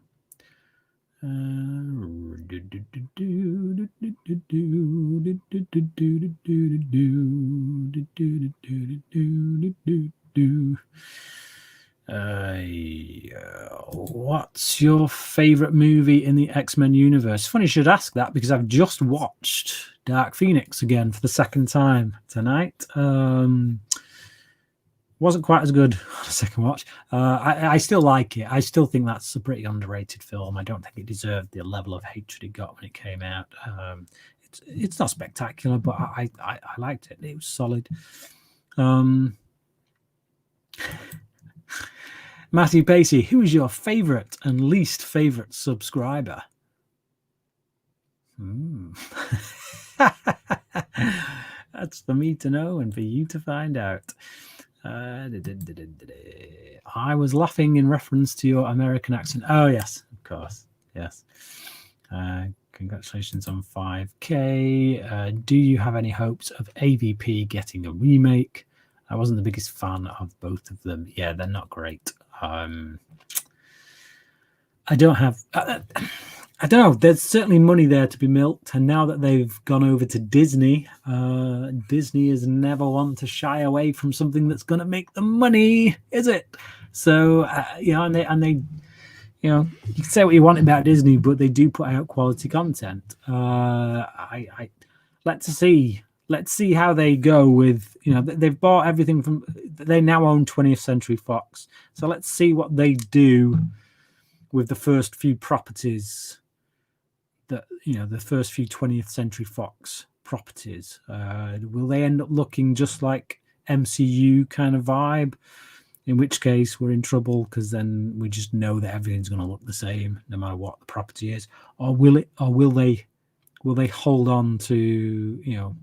What's your favorite movie in the X-Men universe? Funny you should ask that, because I've just watched Dark Phoenix again for the second time tonight. Wasn't quite as good on a second watch. I still like it. I still think that's a pretty underrated film. I don't think it deserved the level of hatred it got when it came out. It's not spectacular, but I liked it. It was solid. Matthew Pacey, who is your favorite and least favorite subscriber? That's for me to know and for you to find out. I was laughing in reference to your American accent. Oh, yes, of course. Yes. Congratulations on 5k. Do you have any hopes of AVP getting a remake? I wasn't the biggest fan of both of them. Yeah, they're not great. I don't know. There's certainly money there to be milked, and now that they've gone over to Disney, Disney is never one to shy away from something that's going to make them money, is it? So and they, you can say what you want about Disney, but they do put out quality content. Let's see how they go with, they've bought everything from. They now own 20th Century Fox, so let's see what they do with the first few properties. The first few 20th Century Fox properties, will they end up looking just like MCU kind of vibe? in which case we're in trouble, because then we just know that everything's going to look the same no matter what the property is. Or will they hold on to, you know,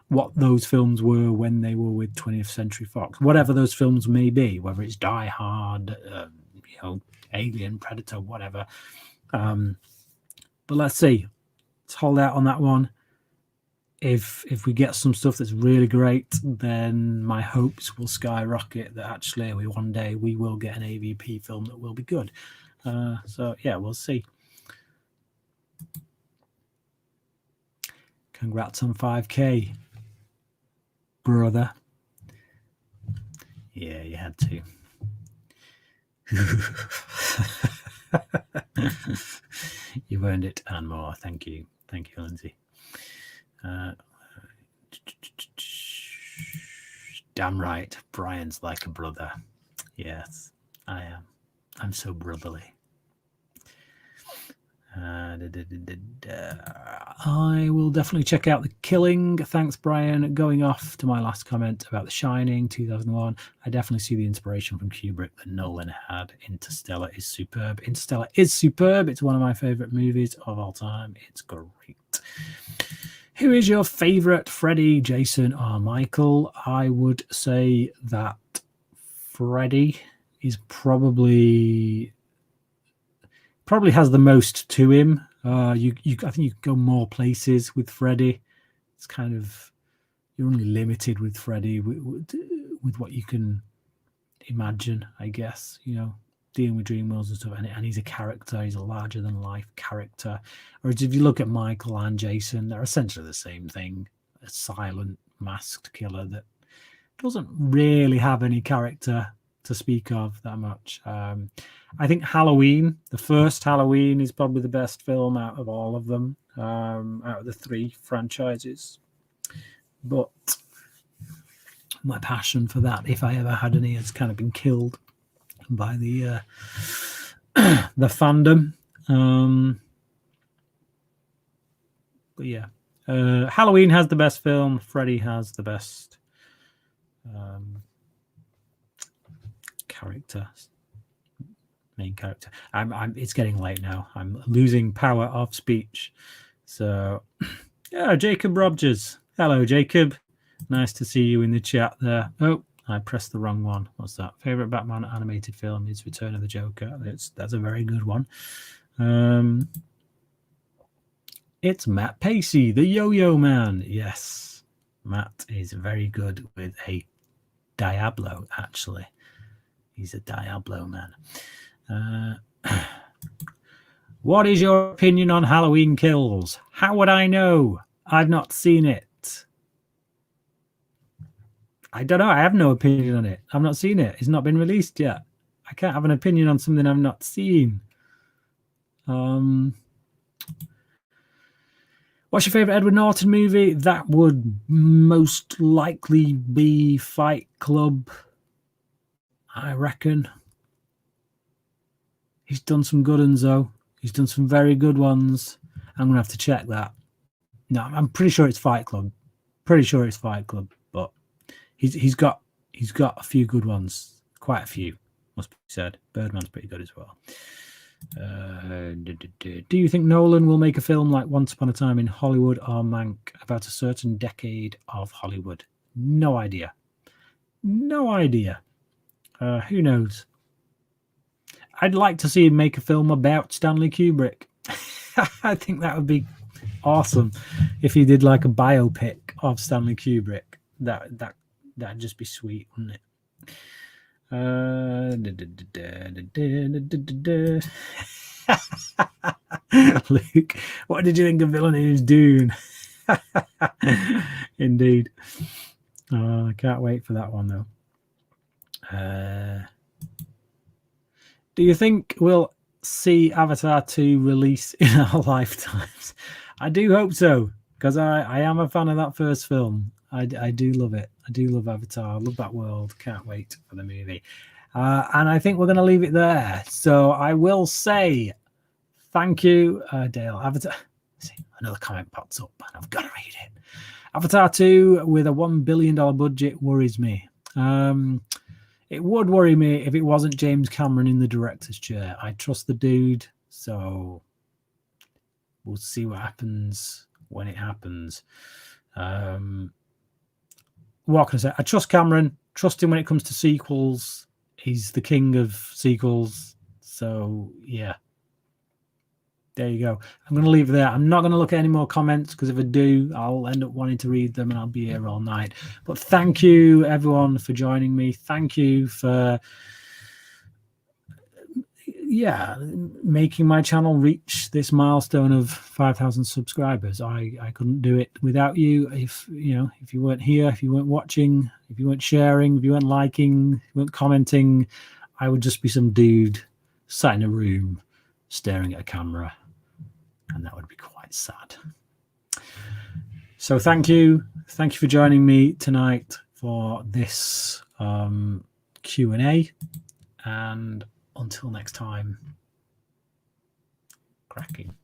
what those films were when they were with 20th Century Fox, whatever those films may be, whether it's Die Hard, you know, Alien, Predator, whatever. But let's see. Let's hold out on that one. If we get some stuff that's really great, then my hopes will skyrocket that actually one day we will get an AVP film that will be good. So yeah, we'll see. Congrats on 5K, brother. Yeah, you had to. You've earned it and more. Thank you. Thank you, Lindsay. Damn right. Brian's like a brother. Yes, I am. I'm so brotherly. I will definitely check out The Killing. Thanks, Brian. Going off to my last comment about The Shining, 2001, I definitely see the inspiration from Kubrick that Nolan had. Interstellar is superb. Interstellar is superb. It's one of my favorite movies of all time. It's great. Who is your favorite, Freddy, Jason, or Michael? I would say that Freddy is probably has the most to him. I think you can go more places with Freddy. It's kind of, you're only limited with Freddy with what you can imagine, I guess, you know, dealing with dream worlds and stuff. And he's a character. He's a larger than life character. Whereas if you look at Michael and Jason, they're essentially the same thing. A silent, masked killer that doesn't really have any character to speak of that much. I think Halloween, the first Halloween, is probably the best film out of all of them, out of the three franchises. But my passion for that, if I ever had any, has kind of been killed by the fandom. But yeah, Halloween has the best film. Freddy has the best main character. It's getting late now. I'm losing power of speech. So yeah, Jacob Rogers. Hello, Jacob. Nice to see you in the chat there. Oh, I pressed the wrong one. What's that? Favorite Batman animated film is Return of the Joker. That's a very good one. It's Matt Pacey, the Yo-Yo Man. Yes, Matt is very good with a Diablo, actually. He's a Diablo man. What is your opinion on Halloween Kills? How would I know? I've not seen it. I don't know. I have no opinion on it. I've not seen it. It's not been released yet. I can't have an opinion on something I've not seen. What's your favorite Edward Norton movie? That would most likely be Fight Club, I reckon. He's done some good ones, though. He's done some very good ones. I'm going to have to check that. No, I'm pretty sure it's Fight Club. Pretty sure it's Fight Club, but he's got a few good ones. Quite a few, must be said. Birdman's pretty good as well. Do you think Nolan will make a film like Once Upon a Time in Hollywood or Mank about a certain decade of Hollywood? No idea. No idea. Who knows? I'd like to see him make a film about Stanley Kubrick. I think that would be awesome if he did like a biopic of Stanley Kubrick. That'd just be sweet, wouldn't it? Luke, what did you think of Villain Who's Dune? Indeed. I can't wait for that one, though. Do you think we'll see Avatar 2 release in our lifetimes? I do hope so, because I am a fan of that first film. I do love it. I do love Avatar. I love that world. Can't wait for the movie. And I think we're going to leave it there. So I will say thank you, Dale. Avatar. See, another comment pops up, and I've got to read it. Avatar 2 with a $1 billion budget worries me. It It would worry me if it wasn't James Cameron in the director's chair. I trust the dude, so we'll see what happens when it happens. What can I say? I trust Cameron. Trust him when it comes to sequels. He's the king of sequels. So, yeah. There you go. I'm going to leave it there. I'm not going to look at any more comments because if I do, I'll end up wanting to read them and I'll be here all night. But thank you, everyone, for joining me. Thank you for, making my channel reach this milestone of 5,000 subscribers. I couldn't do it without you. If you weren't here, if you weren't watching, if you weren't sharing, if you weren't liking, if you weren't commenting, I would just be some dude sat in a room staring at a camera. And that would be quite sad. So thank you for joining me tonight for this Q&A, and until next time, cracking.